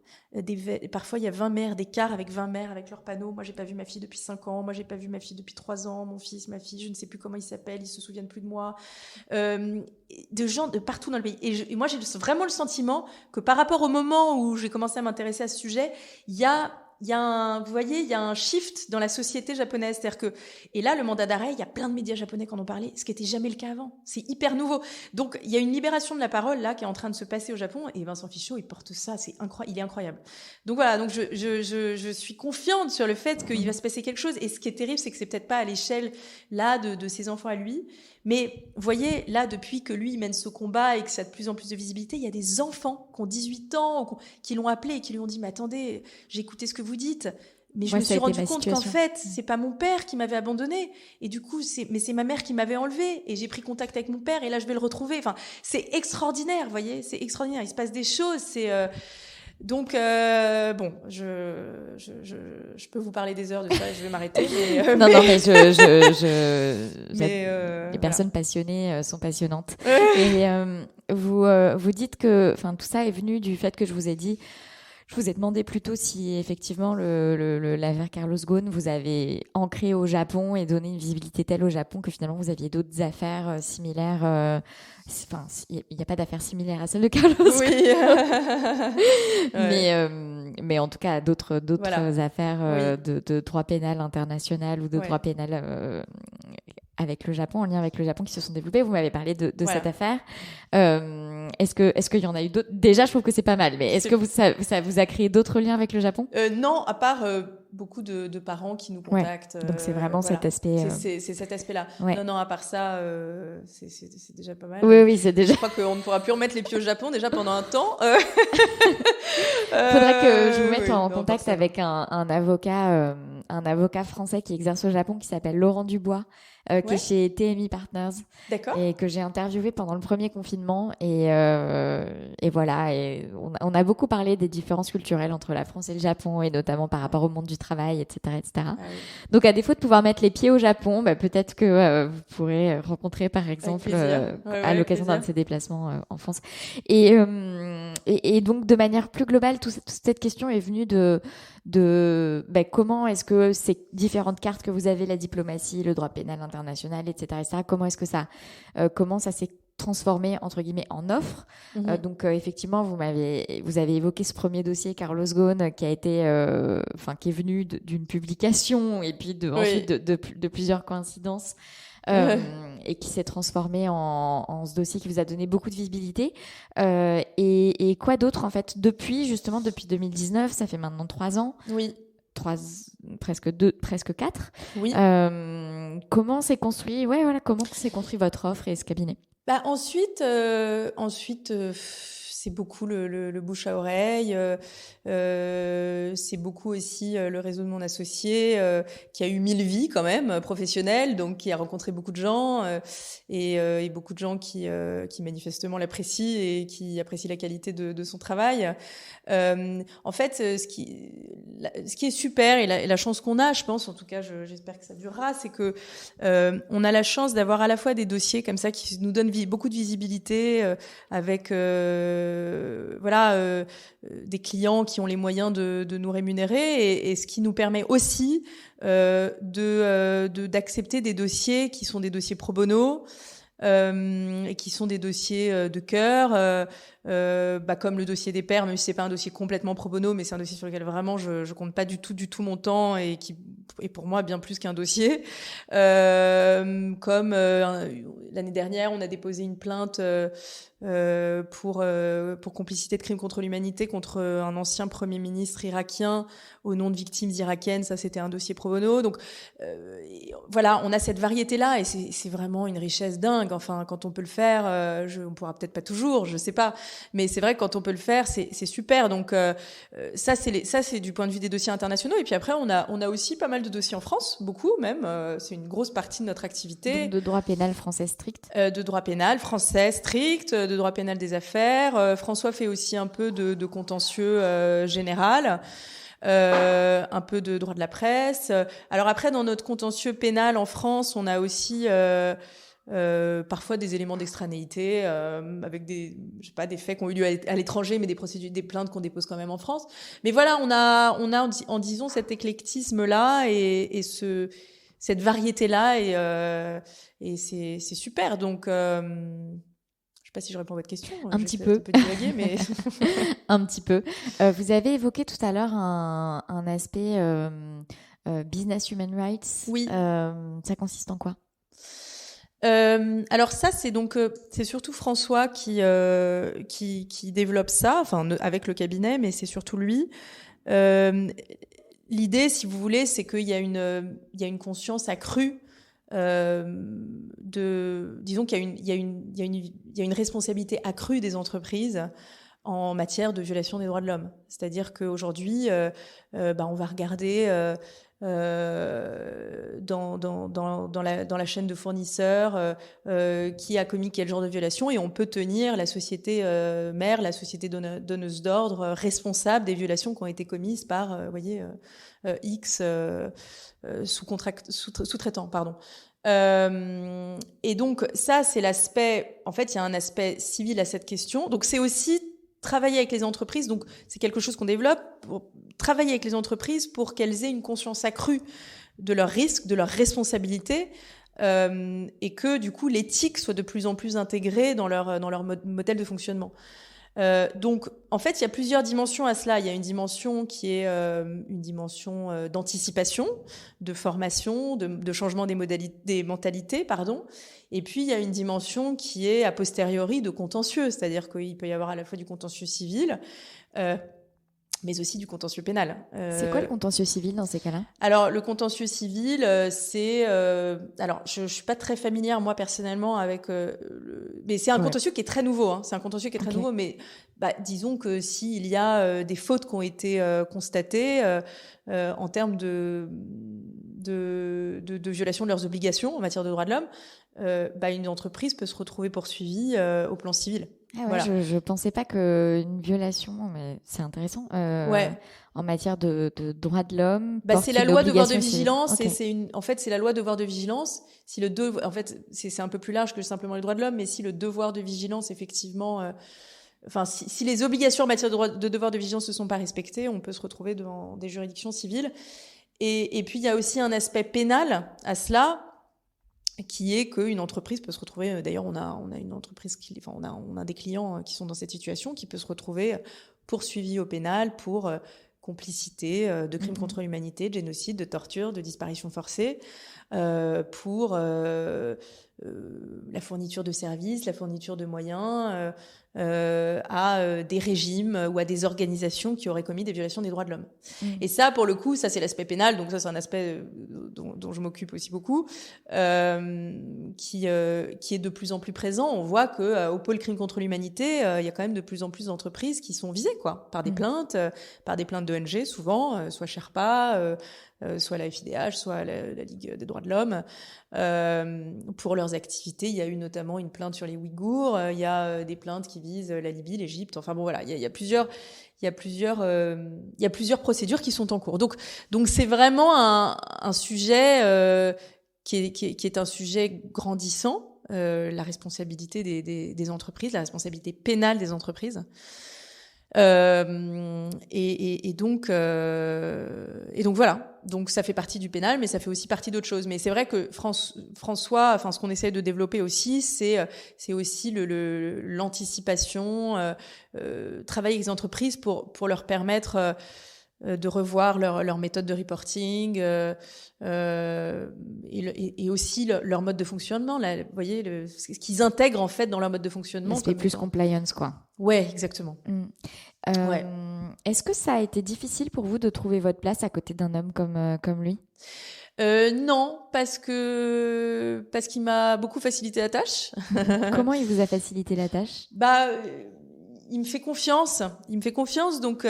Parfois, il y a 20 mères, des cars avec 20 mères avec leurs panneaux. Moi, j'ai pas vu ma fille depuis 5 ans. Moi, j'ai pas vu ma fille depuis 3 ans. Mon fils, ma fille, je ne sais plus comment ils s'appellent. Ils se souviennent plus de moi. De gens de partout dans le pays. Et moi, j'ai vraiment le sentiment que par rapport au moment où j'ai commencé à m'intéresser à ce sujet, il y a vous voyez, il y a un shift dans la société japonaise. C'est-à-dire que, et là, le mandat d'arrêt, il y a plein de médias japonais qui en ont parlé, ce qui n'était jamais le cas avant. C'est hyper nouveau. Donc, il y a une libération de la parole, là, qui est en train de se passer au Japon, et Vincent Fichot, il porte ça, il est incroyable. Donc voilà, donc je suis confiante sur le fait qu'il va se passer quelque chose, et ce qui est terrible, c'est que c'est peut-être pas à l'échelle, là, de ses enfants à lui, mais vous voyez, là, depuis que lui, il mène ce combat et que ça a de plus en plus de visibilité, il y a des enfants qui ont 18 ans, qui l'ont appelé et qui lui ont dit: mais attendez, j'ai écouté ce que vous dites, mais je me suis rendu compte qu'en fait, c'est pas mon père qui m'avait abandonnée, et du coup, c'est ma mère qui m'avait enlevée, et j'ai pris contact avec mon père, et là, je vais le retrouver. Enfin, c'est extraordinaire, vous voyez, c'est extraordinaire. Il se passe des choses, donc, bon, je peux vous parler des heures de ça et je vais m'arrêter. Mais, non, mais les personnes passionnées sont passionnantes. Et vous dites que tout ça est venu du fait que je vous ai demandé plutôt si effectivement l'affaire Carlos Ghosn vous avez ancré au Japon et donné une visibilité telle au Japon que finalement vous aviez d'autres affaires similaires. Il n'y a pas d'affaire similaire à celle de Carlos Ghosn. Oui. Mais en tout cas d'autres voilà. affaires de droit pénal international ou de droit pénal avec le Japon, en lien avec le Japon, qui se sont développés. Vous m'avez parlé de cette affaire. Est-ce qu'il y en a eu d'autres? Déjà, je trouve que c'est pas mal, mais est-ce que ça vous a créé d'autres liens avec le Japon? Non, à part beaucoup de parents qui nous contactent. Donc c'est vraiment cet aspect. C'est cet aspect-là. Ouais. Non, à part ça, c'est déjà pas mal. Oui, c'est déjà. Je crois qu'on ne pourra plus remettre les pieds au Japon déjà pendant un temps. Faudrait que je vous mette en contact avec un avocat français qui exerce au Japon, qui s'appelle Laurent Dubois, qui est chez TMI Partners. D'accord. Et que j'ai interviewé pendant le premier confinement. Et voilà. Et on a beaucoup parlé des différences culturelles entre la France et le Japon, et notamment par rapport au monde du travail, etc., etc. Ah, oui. Donc, à défaut de pouvoir mettre les pieds au Japon, peut-être que vous pourrez rencontrer, par exemple, à l'occasion d'un de ces déplacements en France. Et donc, de manière plus globale, toute cette question est venue de comment est-ce que ces différentes cartes que vous avez, la diplomatie, le droit pénal international, etc., comment est-ce que comment ça s'est transformé entre guillemets en offre. Donc effectivement, vous avez évoqué ce premier dossier Carlos Ghosn qui a été qui est venu d'une publication et puis ensuite de plusieurs coïncidences. Et qui s'est transformé en ce dossier qui vous a donné beaucoup de visibilité. Et quoi d'autre, en fait, depuis 2019, ça fait maintenant 3 ans. Oui. Presque 4. Oui. Comment s'est construit votre offre et ce cabinet? Ensuite, c'est beaucoup le bouche à oreille. C'est beaucoup aussi le réseau de mon associé qui a eu 1000 vies quand même professionnelles, donc qui a rencontré beaucoup de gens et beaucoup de gens qui manifestement l'apprécient et qui apprécient la qualité de son travail. En fait, ce qui est super et la chance qu'on a, je pense, en tout cas, j'espère que ça durera, c'est que on a la chance d'avoir à la fois des dossiers comme ça qui nous donnent beaucoup de visibilité avec des clients qui ont les moyens de nous rémunérer et ce qui nous permet aussi d'accepter des dossiers qui sont des dossiers pro bono et qui sont des dossiers de cœur, comme le dossier des pairs, même si c'est pas un dossier complètement pro bono, mais c'est un dossier sur lequel vraiment je compte pas du tout mon temps et qui est pour moi bien plus qu'un dossier. L'année dernière, on a déposé une plainte pour complicité de crimes contre l'humanité contre un ancien premier ministre irakien au nom de victimes irakiennes. Ça, c'était un dossier pro bono. Donc voilà, on a cette variété-là et c'est vraiment une richesse dingue. Enfin, quand on peut le faire, on pourra peut-être pas toujours, je sais pas, mais c'est vrai que quand on peut le faire, c'est super. Donc ça, c'est du point de vue des dossiers internationaux. Et puis après, on a aussi pas mal de dossiers en France, beaucoup même. C'est une grosse partie de notre activité. Donc de droit pénal français strict. De droit pénal français strict, de droit pénal des affaires. François fait aussi un peu de contentieux général. Un peu de droit de la presse. Alors après, dans notre contentieux pénal en France, on a aussi parfois des éléments d'extranéité avec des faits qui ont eu lieu à l'étranger, mais des plaintes qu'on dépose quand même en France. Mais voilà, on a en disons cet éclectisme là et cette variété là et c'est super. Donc je sais pas si je réponds à votre question. Un petit peu. Un peu divaguer, mais un petit peu. Vous avez évoqué tout à l'heure un aspect business human rights. Oui. Ça consiste en quoi? Alors ça, c'est surtout François qui développe ça, enfin avec le cabinet, mais c'est surtout lui. L'idée, si vous voulez, c'est qu'il y a une conscience accrue. Disons qu'il y a une responsabilité accrue des entreprises en matière de violation des droits de l'homme. C'est-à-dire qu'aujourd'hui, on va regarder dans la chaîne de fournisseurs qui a commis quel genre de violation et on peut tenir la société mère, la société donneuse d'ordre responsable des violations qui ont été commises par, X sous-traitant, pardon. Et donc ça, c'est l'aspect. En fait, il y a un aspect civil à cette question. Donc c'est aussi travailler avec les entreprises. Donc c'est quelque chose qu'on développe pour travailler avec les entreprises pour qu'elles aient une conscience accrue de leurs risques, de leurs responsabilités, et que du coup l'éthique soit de plus en plus intégrée dans leur modèle de fonctionnement. Donc, en fait, il y a plusieurs dimensions à cela. Il y a une dimension qui est une dimension d'anticipation, de formation, de changement des mentalités, pardon. Et puis, il y a une dimension qui est a posteriori de contentieux, c'est-à-dire qu'il peut y avoir à la fois du contentieux civil, mais aussi du contentieux pénal. C'est quoi le contentieux civil dans ces cas-là? Alors, le contentieux civil, c'est... alors, je suis pas très familière, moi, personnellement, avec... mais c'est un contentieux qui est très nouveau. Hein. C'est un contentieux qui est très nouveau, mais disons que s'il y a des fautes qui ont été constatées en termes de violation de leurs obligations en matière de droits de l'homme, une entreprise peut se retrouver poursuivie au plan civil. Ah ouais, voilà. Je pensais pas qu'une violation, mais c'est intéressant, en matière de droits de l'homme. C'est la loi devoir de vigilance okay. Et en fait, c'est la loi devoir de vigilance. Si en fait, c'est un peu plus large que simplement les droits de l'homme, mais si le devoir de vigilance, effectivement, si les obligations en matière de devoir de vigilance ne sont pas respectées, on peut se retrouver devant des juridictions civiles. Et puis, il y a aussi un aspect pénal à cela, qui est qu'une entreprise peut se retrouver, d'ailleurs on a une entreprise on a des clients qui sont dans cette situation, qui peut se retrouver poursuivi au pénal pour complicité de crimes contre l'humanité, de génocide, de torture, de disparition forcée, pour la fourniture de services, la fourniture de moyens à des régimes ou à des organisations qui auraient commis des violations des droits de l'homme. Et ça, pour le coup, ça c'est l'aspect pénal, donc ça c'est un aspect dont je m'occupe aussi beaucoup, qui est de plus en plus présent. On voit que au pôle crime contre l'humanité, il y a quand même de plus en plus d'entreprises qui sont visées, quoi, par des plaintes d'ONG, souvent, soit Sherpa, soit la FIDH, soit la Ligue des droits de l'homme, pour leurs activités. Il y a eu notamment une plainte sur les Ouïghours, il y a des plaintes qui visent la Libye, l'Égypte. Enfin bon, voilà, il y a plusieurs procédures qui sont en cours. Donc c'est vraiment un sujet qui est un sujet grandissant, la responsabilité des entreprises, la responsabilité pénale des entreprises. Et donc voilà. Donc ça fait partie du pénal, mais ça fait aussi partie d'autres choses. Mais c'est vrai que François, enfin ce qu'on essaie de développer aussi, c'est aussi l'anticipation, travailler avec les entreprises pour leur permettre de revoir leur méthode de reporting et aussi leur mode de fonctionnement. Là, vous voyez, ce qu'ils intègrent en fait dans leur mode de fonctionnement. L'aspect plus compliance, quoi. Ouais, exactement. Ouais. Est-ce que ça a été difficile pour vous de trouver votre place à côté d'un homme comme lui ? Non, parce qu'il m'a beaucoup facilité la tâche. Comment il vous a facilité la tâche ? Il me fait confiance. Donc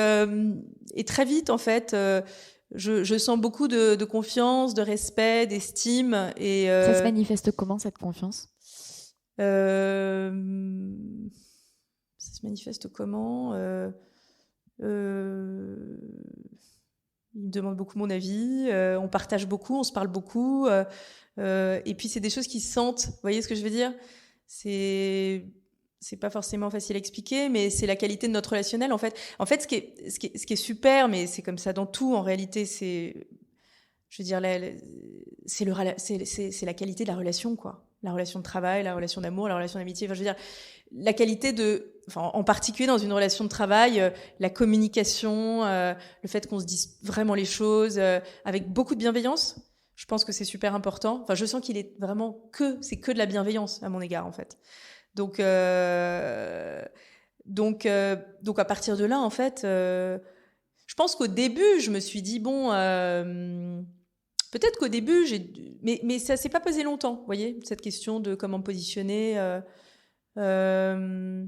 et très vite en fait, je sens beaucoup de confiance, de respect, d'estime et ça se manifeste comment cette confiance ? Ça se manifeste comment il me demande beaucoup mon avis, on partage beaucoup, on se parle beaucoup, et puis c'est des choses qui se sentent. Vous voyez ce que je veux dire ? C'est pas forcément facile à expliquer, mais c'est la qualité de notre relationnel en fait. En fait, ce qui est super, mais c'est comme ça dans tout en réalité. C'est, je veux dire, c'est la qualité de la relation, quoi. La relation de travail, la relation d'amour, la relation d'amitié. Enfin, je veux dire, la qualité en particulier dans une relation de travail, la communication, le fait qu'on se dise vraiment les choses avec beaucoup de bienveillance. Je pense que c'est super important. Enfin, je sens qu'il est vraiment c'est que de la bienveillance à mon égard, en fait. Donc à partir de là, en fait, je pense qu'au début, je me suis dit bon. Peut-être qu'au début, mais ça s'est pas posé longtemps, vous voyez, cette question de comment me positionner. Mais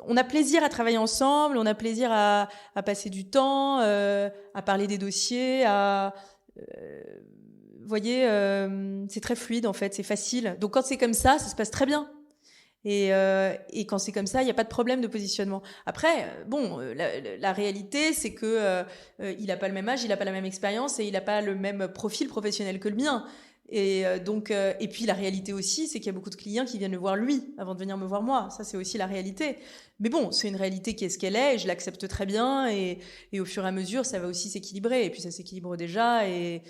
on a plaisir à travailler ensemble, on a plaisir à passer du temps, à parler des dossiers, vous voyez, c'est très fluide en fait, c'est facile. Donc quand c'est comme ça se passe très bien. Et quand c'est comme ça, il n'y a pas de problème de positionnement. Après, bon, la réalité, c'est que il n'a pas le même âge, il n'a pas la même expérience et il n'a pas le même profil professionnel que le mien. Et et puis la réalité aussi, c'est qu'il y a beaucoup de clients qui viennent le voir lui avant de venir me voir moi. Ça, c'est aussi la réalité. Mais bon, c'est une réalité qui est ce qu'elle est. Et je l'accepte très bien et au fur et à mesure, ça va aussi s'équilibrer. Et puis ça s'équilibre déjà. Et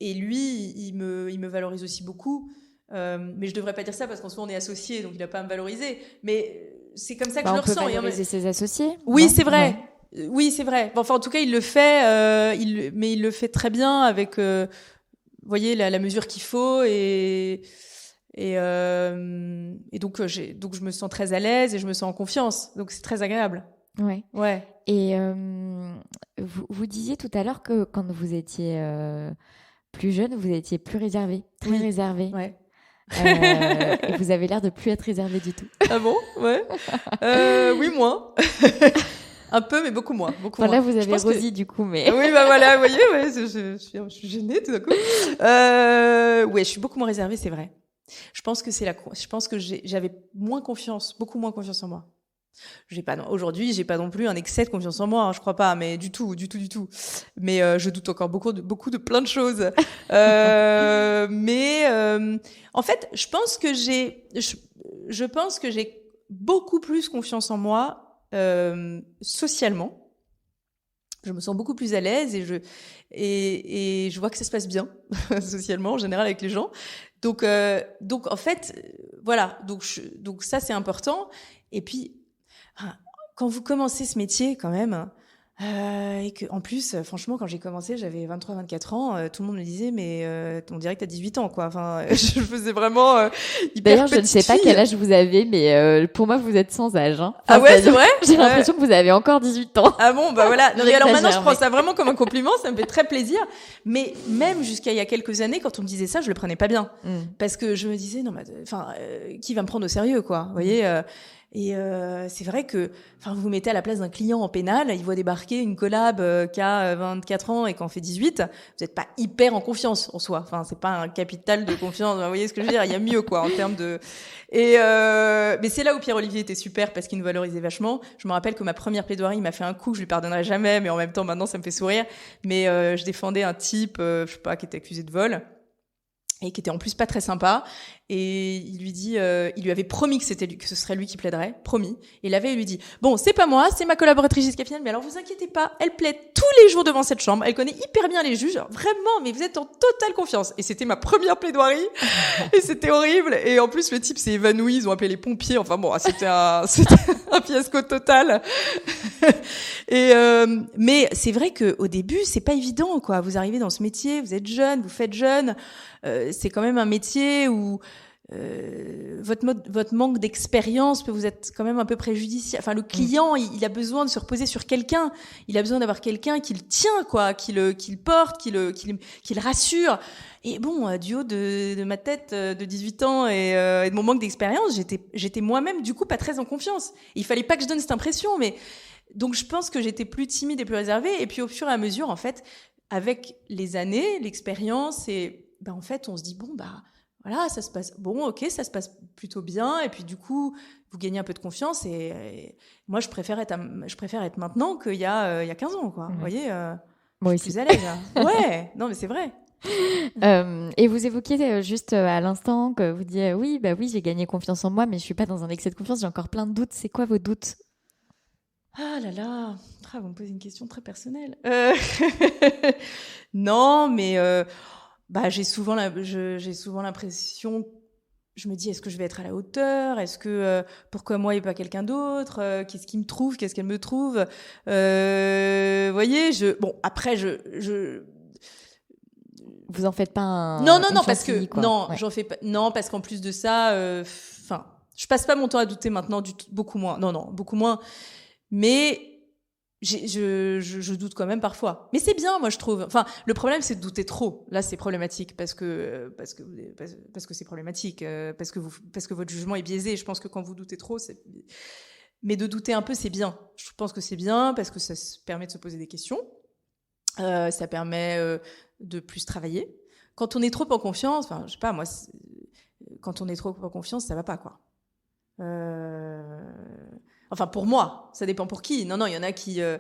lui, il me valorise aussi beaucoup. Mais je devrais pas dire ça parce qu'en soi on est associés, donc il n'a pas à me valoriser. Mais c'est comme ça que je le ressens. On peut valoriser ses associés. Oui, c'est vrai. Ouais. Oui, c'est vrai. Bon, enfin, en tout cas, il le fait. Mais il le fait très bien avec, vous voyez, la mesure qu'il faut et donc je me sens très à l'aise et je me sens en confiance. Donc c'est très agréable. Ouais. Ouais. Et vous disiez tout à l'heure que quand vous étiez plus jeune, vous étiez plus réservé, très réservé. Ouais. Et vous avez l'air de plus être réservé du tout. Ah bon ? Ouais. Oui, moins. Un peu, mais beaucoup moins. Là, vous avez Rosie, du coup, mais... Oui, bah voilà, vous voyez, ouais, je suis gênée tout d'un coup. Ouais, je suis beaucoup moins réservée, c'est vrai. Je pense que j'avais beaucoup moins confiance en moi. Aujourd'hui, j'ai pas non plus un excès de confiance en moi, hein, je crois pas, mais du tout. Mais je doute encore beaucoup de plein de choses. En fait, je pense que j'ai beaucoup plus confiance en moi socialement. Je me sens beaucoup plus à l'aise et je vois que ça se passe bien socialement en général avec les gens. Donc en fait, voilà. Donc ça c'est important. Et puis quand vous commencez ce métier, quand même, Et que, en plus, franchement, quand j'ai commencé, j'avais 23-24 ans. Tout le monde me disait, mais on dirait que t'as 18 ans, quoi. Enfin, je faisais vraiment hyper D'ailleurs, je ne sais pas quel âge vous avez, mais pour moi, vous êtes sans âge. Hein. Ah ouais, c'est vrai. J'ai l'impression que vous avez encore 18 ans. Ah bon, bah voilà. Non, mais alors maintenant, je prends ça vraiment comme un compliment. Ça me fait très plaisir. Mais même jusqu'à il y a quelques années, quand on me disait ça, je le prenais pas bien, parce que je me disais, non, mais enfin, qui va me prendre au sérieux, quoi. Vous voyez. Et c'est vrai que, enfin, vous vous mettez à la place d'un client en pénal, il voit débarquer une collab qui a 24 ans et qui en fait 18, vous n'êtes pas hyper en confiance en soi. Enfin, c'est pas un capital de confiance. Vous voyez ce que je veux dire? Il y a mieux, quoi, en termes de. Et mais c'est là où Pierre-Olivier était super parce qu'il nous valorisait vachement. Je me rappelle que ma première plaidoirie, il m'a fait un coup, je lui pardonnerai jamais, mais en même temps, maintenant, ça me fait sourire. Mais je défendais un type, je sais pas, qui était accusé de vol. Et qui était en plus pas très sympa, et il lui avait promis que ce serait lui qui plaiderait, promis. Et la veille, il lui dit, bon, c'est pas moi, c'est ma collaboratrice Jessica Finel, mais alors vous inquiétez pas, elle plaide tous les jours devant cette chambre, elle connaît hyper bien les juges, vraiment, mais vous êtes en totale confiance. Et c'était ma première plaidoirie, et c'était horrible. Et en plus, le type s'est évanoui, ils ont appelé les pompiers, enfin bon, c'était un fiasco total. Et mais c'est vrai que au début, c'est pas évident, quoi. Vous arrivez dans ce métier, vous êtes jeune, vous faites jeune. C'est quand même un métier où votre manque d'expérience peut vous être quand même un peu préjudiciable. Enfin, le client, il a besoin de se reposer sur quelqu'un. Il a besoin d'avoir quelqu'un qui le tient, quoi, qui le porte, qui le rassure. Et bon, du haut de ma tête de 18 ans et de mon manque d'expérience, j'étais moi-même du coup pas très en confiance. Et il fallait pas que je donne cette impression, mais donc je pense que j'étais plus timide et plus réservée. Et puis au fur et à mesure, en fait, avec les années, l'expérience, et ben en fait, on se dit bon bah voilà, ça se passe ça se passe plutôt bien. Et puis du coup, vous gagnez un peu de confiance. Et moi, je préfère être maintenant qu'il y a 15 ans, quoi. Vous voyez, je suis plus à l'aise. Ouais, non mais c'est vrai. Et vous évoquiez juste à l'instant que vous disiez oui, j'ai gagné confiance en moi, mais je suis pas dans un excès de confiance, j'ai encore plein de doutes. C'est quoi vos doutes? Ah là là, vous me posez une question très personnelle. Non, mais j'ai souvent l'impression, je me dis, est-ce que je vais être à la hauteur? Est-ce que pourquoi moi et pas quelqu'un d'autre? Qu'est-ce qu'il me trouve? Qu'est-ce qu'elle me trouve? Voyez, après vous en faites pas un. Non, parce que quoi. non, ouais. J'en fais pas. Non, parce qu'en plus de ça, je passe pas mon temps à douter maintenant, beaucoup moins. Non, beaucoup moins. Mais je doute quand même parfois. Mais c'est bien, moi, je trouve. Enfin, le problème, c'est de douter trop. Là, c'est problématique parce que c'est problématique, parce que votre jugement est biaisé. Je pense que quand vous doutez trop, mais de douter un peu, c'est bien. Je pense que c'est bien parce que ça permet de se poser des questions. Ça permet de plus travailler. Quand on est trop en confiance, enfin, je sais pas, moi, quand on est trop en confiance, ça va pas, quoi. Enfin, pour moi, ça dépend pour qui. Non, il y en a qui, je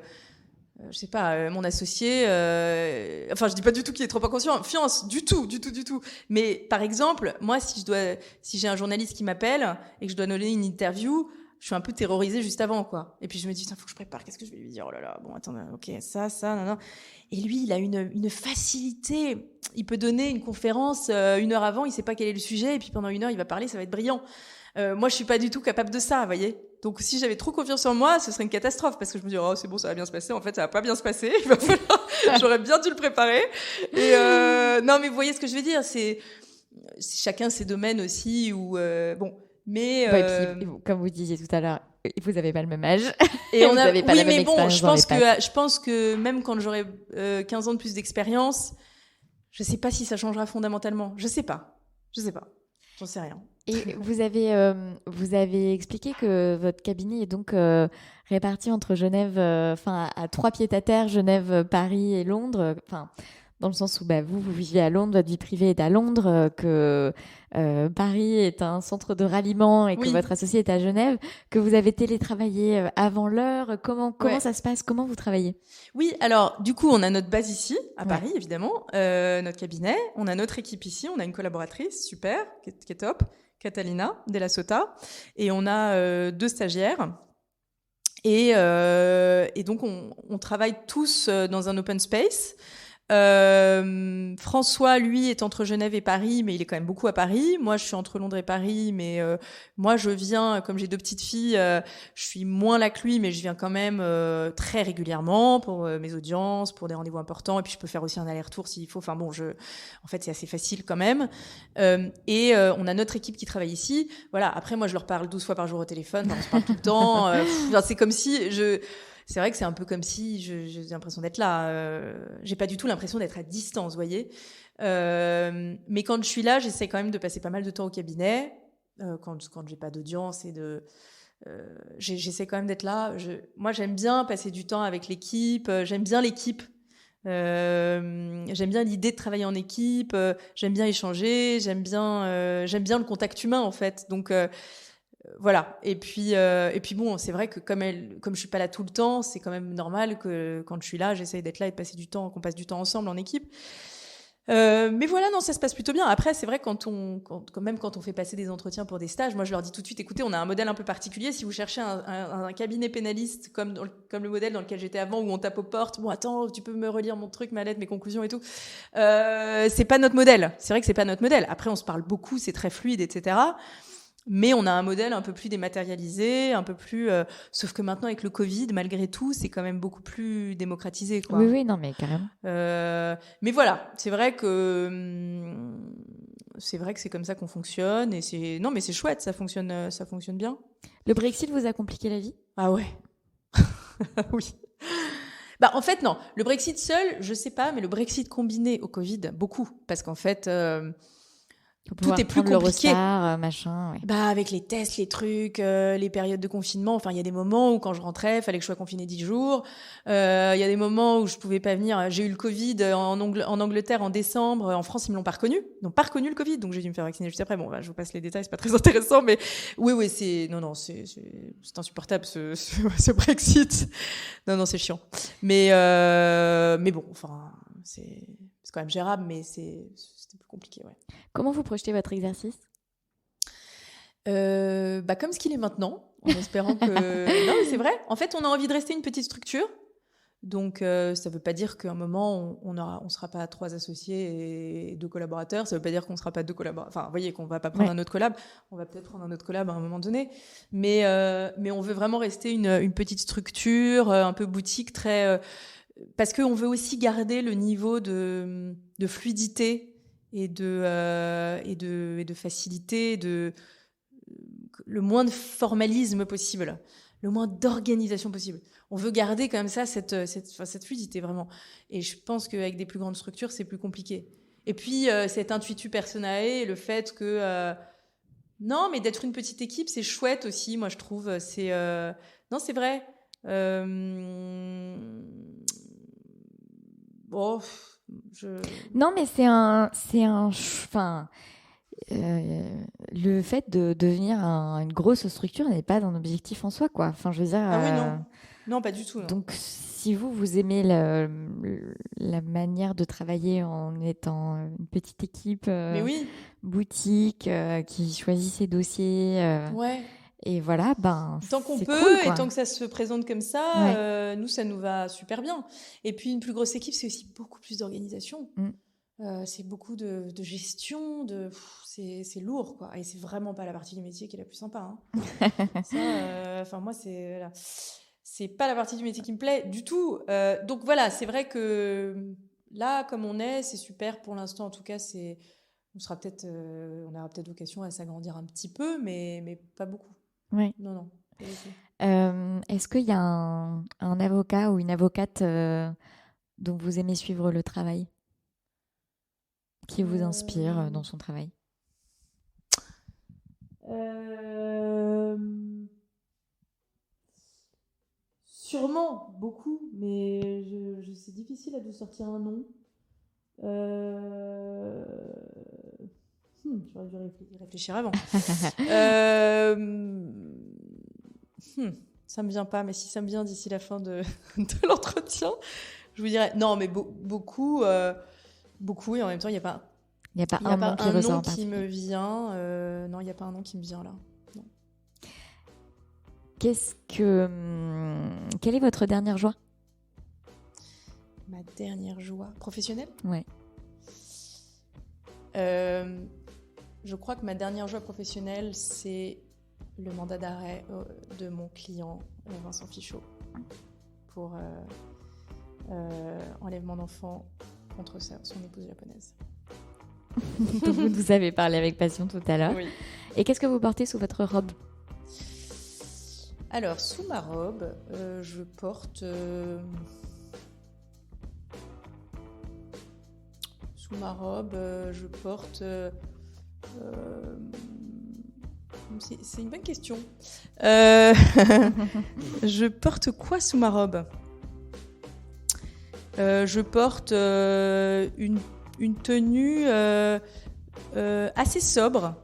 sais pas, mon associé. Enfin, je dis pas du tout qu'il est trop en confiance, du tout. Mais par exemple, moi, si j'ai un journaliste qui m'appelle et que je dois donner une interview, je suis un peu terrorisée juste avant, quoi. Et puis je me dis, faut que je prépare. Qu'est-ce que je vais lui dire? Oh là là. Bon, attends, ok, ça, non. Et lui, il a une facilité. Il peut donner une conférence 1 heure avant. Il sait pas quel est le sujet. Et puis pendant 1 heure, il va parler. Ça va être brillant. Moi, je suis pas du tout capable de ça, vous voyez. Donc, si j'avais trop confiance en moi, ce serait une catastrophe parce que je me dis, oh, c'est bon, ça va bien se passer. En fait, ça va pas bien se passer. Il va falloir, j'aurais bien dû le préparer. Et non, mais vous voyez ce que je veux dire. C'est chacun ses domaines aussi où bon. Mais et puis, comme vous disiez tout à l'heure, vous avez pas le même âge. Et vous avez pas la même expérience. Je pense que même quand j'aurai 15 ans de plus d'expérience, je sais pas si ça changera fondamentalement. Je sais pas. J'en sais rien. Et vous avez expliqué que votre cabinet est donc réparti entre Genève, à 3 pieds-à-terre, Genève, Paris et Londres. Enfin, dans le sens où vous vivez à Londres, votre vie privée est à Londres, que Paris est un centre de ralliement et que votre associé est à Genève, que vous avez télétravaillé avant l'heure. Comment ça se passe? Comment vous travaillez? Oui, alors du coup, on a notre base ici, à Paris, évidemment, notre cabinet. On a notre équipe ici, on a une collaboratrice super, qui est top, Catalina Della Sota, et on a 2 stagiaires. Et donc, on travaille tous dans un open space. François, lui, est entre Genève et Paris, mais il est quand même beaucoup à Paris. Moi, je suis entre Londres et Paris, mais moi, je viens, comme j'ai 2 petites filles, je suis moins là que lui, mais je viens quand même très régulièrement pour mes audiences, pour des rendez-vous importants, et puis je peux faire aussi un aller-retour s'il faut. Enfin bon, en fait, c'est assez facile quand même. On a notre équipe qui travaille ici. Voilà. Après, moi, je leur parle 12 fois par jour au téléphone. Enfin, on se parle tout le temps. C'est comme si c'est vrai que c'est un peu comme si j'ai l'impression d'être là. J'ai pas du tout l'impression d'être à distance, vous voyez. Mais quand je suis là, j'essaie quand même de passer pas mal de temps au cabinet. Quand j'ai pas d'audience j'essaie quand même d'être là. Moi, j'aime bien passer du temps avec l'équipe. J'aime bien l'équipe. J'aime bien l'idée de travailler en équipe. J'aime bien échanger. J'aime bien le contact humain, en fait. Donc voilà. Et puis bon, c'est vrai que comme je suis pas là tout le temps, c'est quand même normal que quand je suis là, j'essaye d'être là et de passer du temps, qu'on passe du temps ensemble en équipe. Mais voilà, non, ça se passe plutôt bien. Après, c'est vrai quand on fait passer des entretiens pour des stages, moi je leur dis tout de suite, écoutez, on a un modèle un peu particulier. Si vous cherchez un cabinet pénaliste comme le modèle dans lequel j'étais avant, où on tape aux portes, bon attends, tu peux me relire mon truc, ma lettre, mes conclusions et tout. C'est pas notre modèle. C'est vrai que c'est pas notre modèle. Après, on se parle beaucoup, c'est très fluide, etc. Mais on a un modèle un peu plus dématérialisé, un peu plus. Sauf que maintenant, avec le Covid, malgré tout, c'est quand même beaucoup plus démocratisé, quoi. Oui, non, mais carrément. Mais voilà, c'est vrai que c'est comme ça qu'on fonctionne, et non, mais c'est chouette, ça fonctionne bien. Le Brexit vous a compliqué la vie ? Ah ouais. Oui. En fait, non. Le Brexit seul, je sais pas, mais le Brexit combiné au Covid, beaucoup, parce qu'en fait. Tout est plus compliqué. L'Eurostar, machin, ouais. Avec les tests, les trucs, les périodes de confinement. Enfin, il y a des moments où quand je rentrais, fallait que je sois confinée 10 jours. Il y a des moments où je pouvais pas venir. J'ai eu le Covid en Angleterre en décembre. En France, ils me l'ont pas reconnu. Ils n'ont pas reconnu le Covid, donc j'ai dû me faire vacciner juste après. Bon, je vous passe les détails, c'est pas très intéressant, mais oui, c'est insupportable ce Brexit. Non, c'est chiant. Mais bon, enfin, c'est quand même gérable, mais c'était plus compliqué, ouais. Comment vous projetez votre exercice ? Comme ce qu'il est maintenant, en espérant que... Non, mais c'est vrai. En fait, on a envie de rester une petite structure. Donc, ça veut pas dire qu'à un moment, on sera pas 3 associés et 2 collaborateurs. Ça veut pas dire qu'on sera pas 2 collaborateurs. Enfin, vous voyez, qu'on va pas prendre un autre collab. On va peut-être prendre un autre collab à un moment donné. Mais on veut vraiment rester une petite structure, un peu boutique, très... parce qu'on veut aussi garder le niveau de fluidité et de facilité, le moins de formalisme possible, le moins d'organisation possible. On veut garder comme ça cette fluidité, vraiment. Et je pense qu'avec des plus grandes structures, c'est plus compliqué. Et puis, cet intuitu personae, le fait que... non, mais d'être une petite équipe, c'est chouette aussi, moi, je trouve. Non, c'est vrai. Non, mais enfin, le fait de devenir une grosse structure n'est pas un objectif en soi, quoi. Enfin, je veux dire. Ah oui, non, pas du tout. Non. Donc, si vous aimez la manière de travailler en étant une petite équipe, mais oui. boutique, qui choisit ses dossiers. Ouais. Et voilà, tant qu'on peut, cool, quoi. Et tant que ça se présente comme ça, nous, ça nous va super bien. Et puis, une plus grosse équipe, c'est aussi beaucoup plus d'organisation. C'est beaucoup de gestion, c'est lourd, quoi. Et c'est vraiment pas la partie du métier qui est la plus sympa. Hein. Ça, moi, c'est pas la partie du métier qui me plaît du tout. Donc voilà, c'est vrai que là, comme on est, c'est super pour l'instant. En tout cas, on aura peut-être vocation à s'agrandir un petit peu, mais pas beaucoup. Oui. Non. Est-ce qu'il y a un avocat ou une avocate dont vous aimez suivre le travail, qui vous inspire dans son travail ? Sûrement, beaucoup, mais c'est difficile de sortir un nom. J'aurais dû réfléchir avant. Ça me vient pas, mais si ça me vient d'ici la fin de l'entretien, je vous dirais non, mais beaucoup, et en même temps, il n'y a pas un nom qui me vient. Non, il n'y a pas un nom qui me vient là. Non. Quelle est votre dernière joie ? Ma dernière joie professionnelle ? Ouais. Je crois que ma dernière joie professionnelle, c'est le mandat d'arrêt de mon client Vincent Fichot pour enlèvement d'enfant contre son épouse japonaise. Vous nous avez parlé avec passion tout à l'heure. Oui. Et qu'est-ce que vous portez sous votre robe ? Alors, sous ma robe, je porte... Sous ma robe, je porte... c'est une bonne question. Je porte quoi sous ma robe ? Je porte une tenue assez sobre,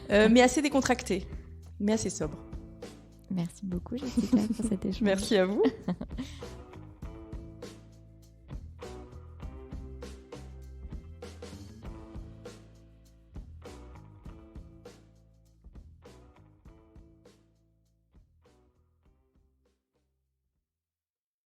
mais assez décontractée, mais assez sobre. Merci beaucoup, Jessica, pour cet échange. Merci à vous.